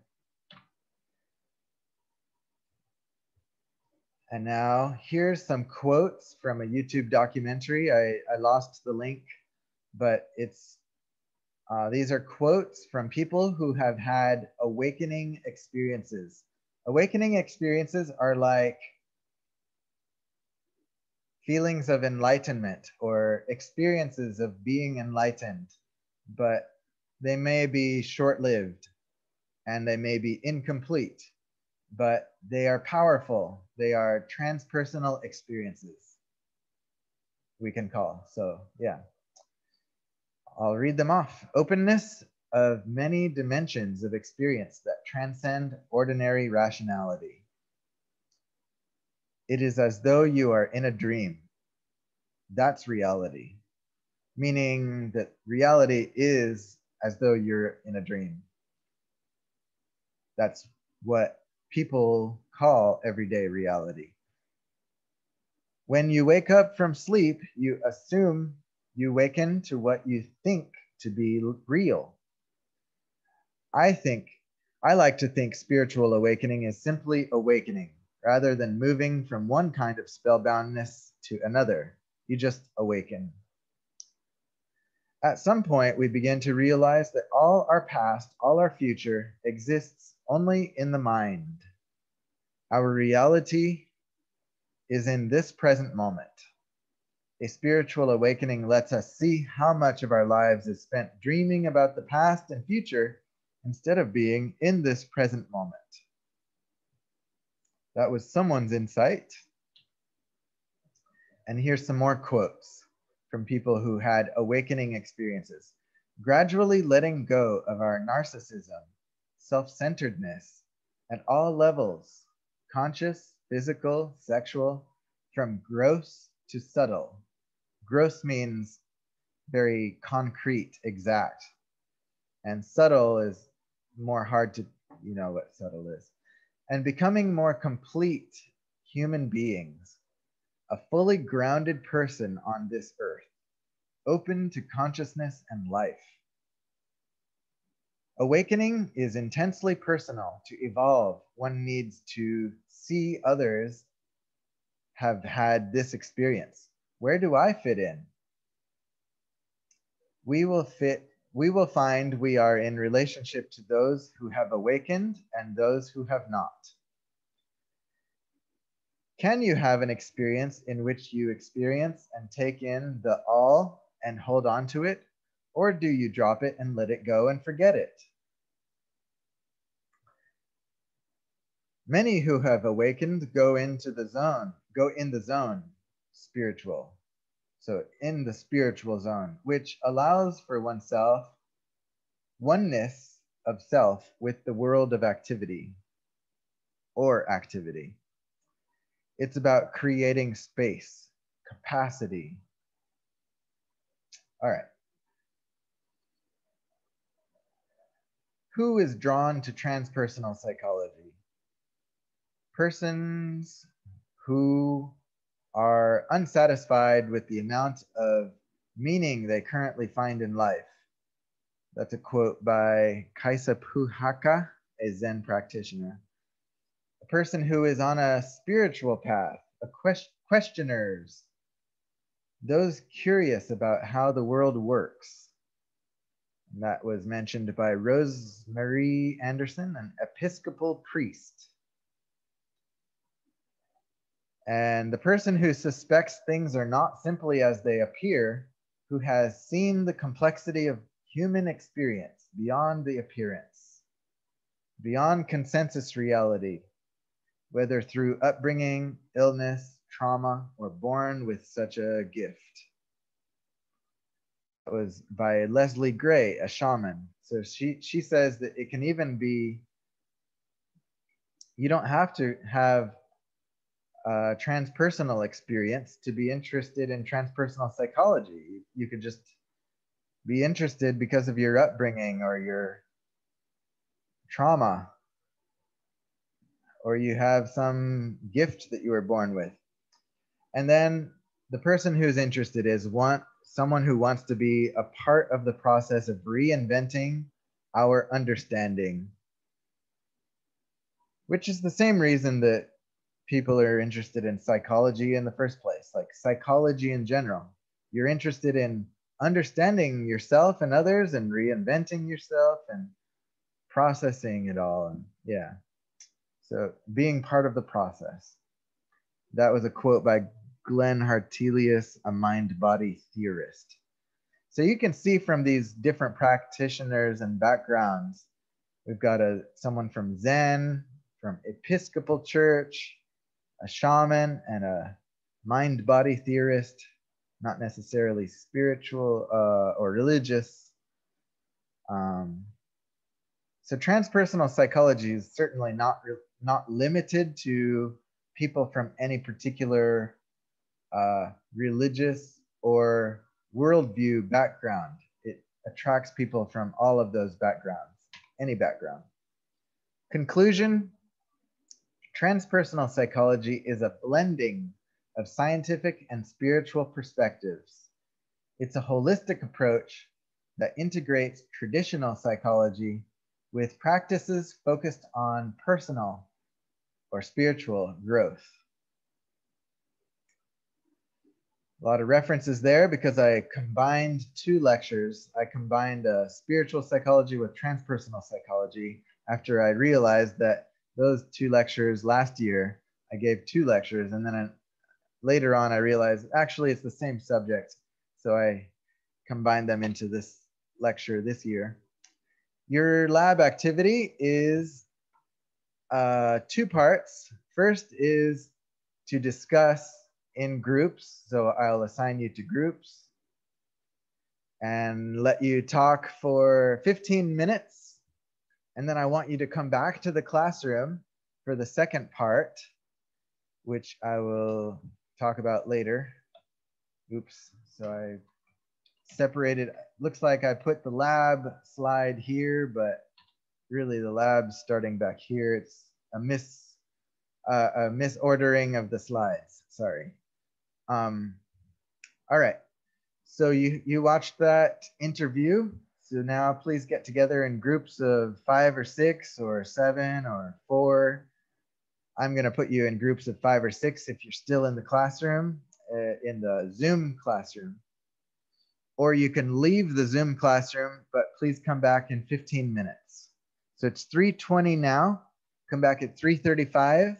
And now here's some quotes from a YouTube documentary. I lost the link, but it's these are quotes from people who have had awakening experiences. Awakening experiences are like feelings of enlightenment or experiences of being enlightened, but they may be short-lived and they may be incomplete, but they are powerful. They are transpersonal experiences, we can call. So yeah, I'll read them off. Openness of many dimensions of experience that transcend ordinary rationality. It is as though you are in a dream. That's reality. Meaning that reality is as though you're in a dream. That's what people call everyday reality. When you wake up from sleep, you assume you waken to what you think to be real. I like to think spiritual awakening is simply awakening, rather than moving from one kind of spellboundness to another. You just awaken. At some point, we begin to realize that all our past, all our future exists only in the mind. Our reality is in this present moment. A spiritual awakening lets us see how much of our lives is spent dreaming about the past and future instead of being in this present moment. That was someone's insight. And here's some more quotes from people who had awakening experiences. Gradually letting go of our narcissism, self-centeredness at all levels, conscious, physical, sexual, from gross to subtle. Gross means very concrete, exact. And subtle is more hard to, you know what subtle is. And becoming more complete human beings, a fully grounded person on this earth, open to consciousness and life. Awakening is intensely personal. To evolve, one needs to see others have had this experience. Where do I fit in? We will find we are in relationship to those who have awakened and those who have not. Can you have an experience in which you experience and take in the all and hold on to it? Or do you drop it and let it go and forget it? Many who have awakened go in the zone, spiritual. So in the spiritual zone, which allows for oneself oneness of self with the world of activity or activity. It's about creating space, capacity. All right. Who is drawn to transpersonal psychology? Persons who are unsatisfied with the amount of meaning they currently find in life. That's a quote by Kaisa Puhaka, a Zen practitioner. A person who is on a spiritual path, questioners, those curious about how the world works. And that was mentioned by Rosemary Anderson, an Episcopal priest. And the person who suspects things are not simply as they appear, who has seen the complexity of human experience, beyond the appearance, beyond consensus reality, whether through upbringing, illness, trauma, or born with such a gift. That was by Leslie Gray, a shaman. So she says that it can even be, you don't have to have a transpersonal experience to be interested in transpersonal psychology. You could just be interested because of your upbringing or your trauma, or you have some gift that you were born with. And then the person who's interested is someone who wants to be a part of the process of reinventing our understanding, which is the same reason that people are interested in psychology in the first place, like psychology in general. You're interested in understanding yourself and others and reinventing yourself and processing it all. And yeah, so being part of the process. That was a quote by Glenn Hartelius, a mind-body theorist. So you can see from these different practitioners and backgrounds, we've got someone from Zen, from Episcopal Church, a shaman, and a mind-body theorist, not necessarily spiritual or religious. So transpersonal psychology is certainly not limited to people from any particular religious or worldview background. It attracts people from all of those backgrounds, any background. Conclusion: transpersonal psychology is a blending of scientific and spiritual perspectives. It's a holistic approach that integrates traditional psychology with practices focused on personal or spiritual growth. A lot of references there because I combined 2 lectures. I combined spiritual psychology with transpersonal psychology after I realized that those 2 lectures last year, I gave 2 lectures, and then later on I realized actually it's the same subject. So I combined them into this lecture this year. Your lab activity is 2 parts. First is to discuss in groups. So I'll assign you to groups and let you talk for 15 minutes. And then I want you to come back to the classroom for the second part, which I will talk about later. Oops, so I separated, looks like I put the lab slide here, but really the lab's starting back here. It's a misordering of the slides, sorry. All right, so you watched that interview. So now please get together in groups of 5 or 6 or 7 or 4. I'm gonna put you in groups of 5 or 6 if you're still in the classroom, in the Zoom classroom. Or you can leave the Zoom classroom, but please come back in 15 minutes. So it's 3:20 now, come back at 3:35.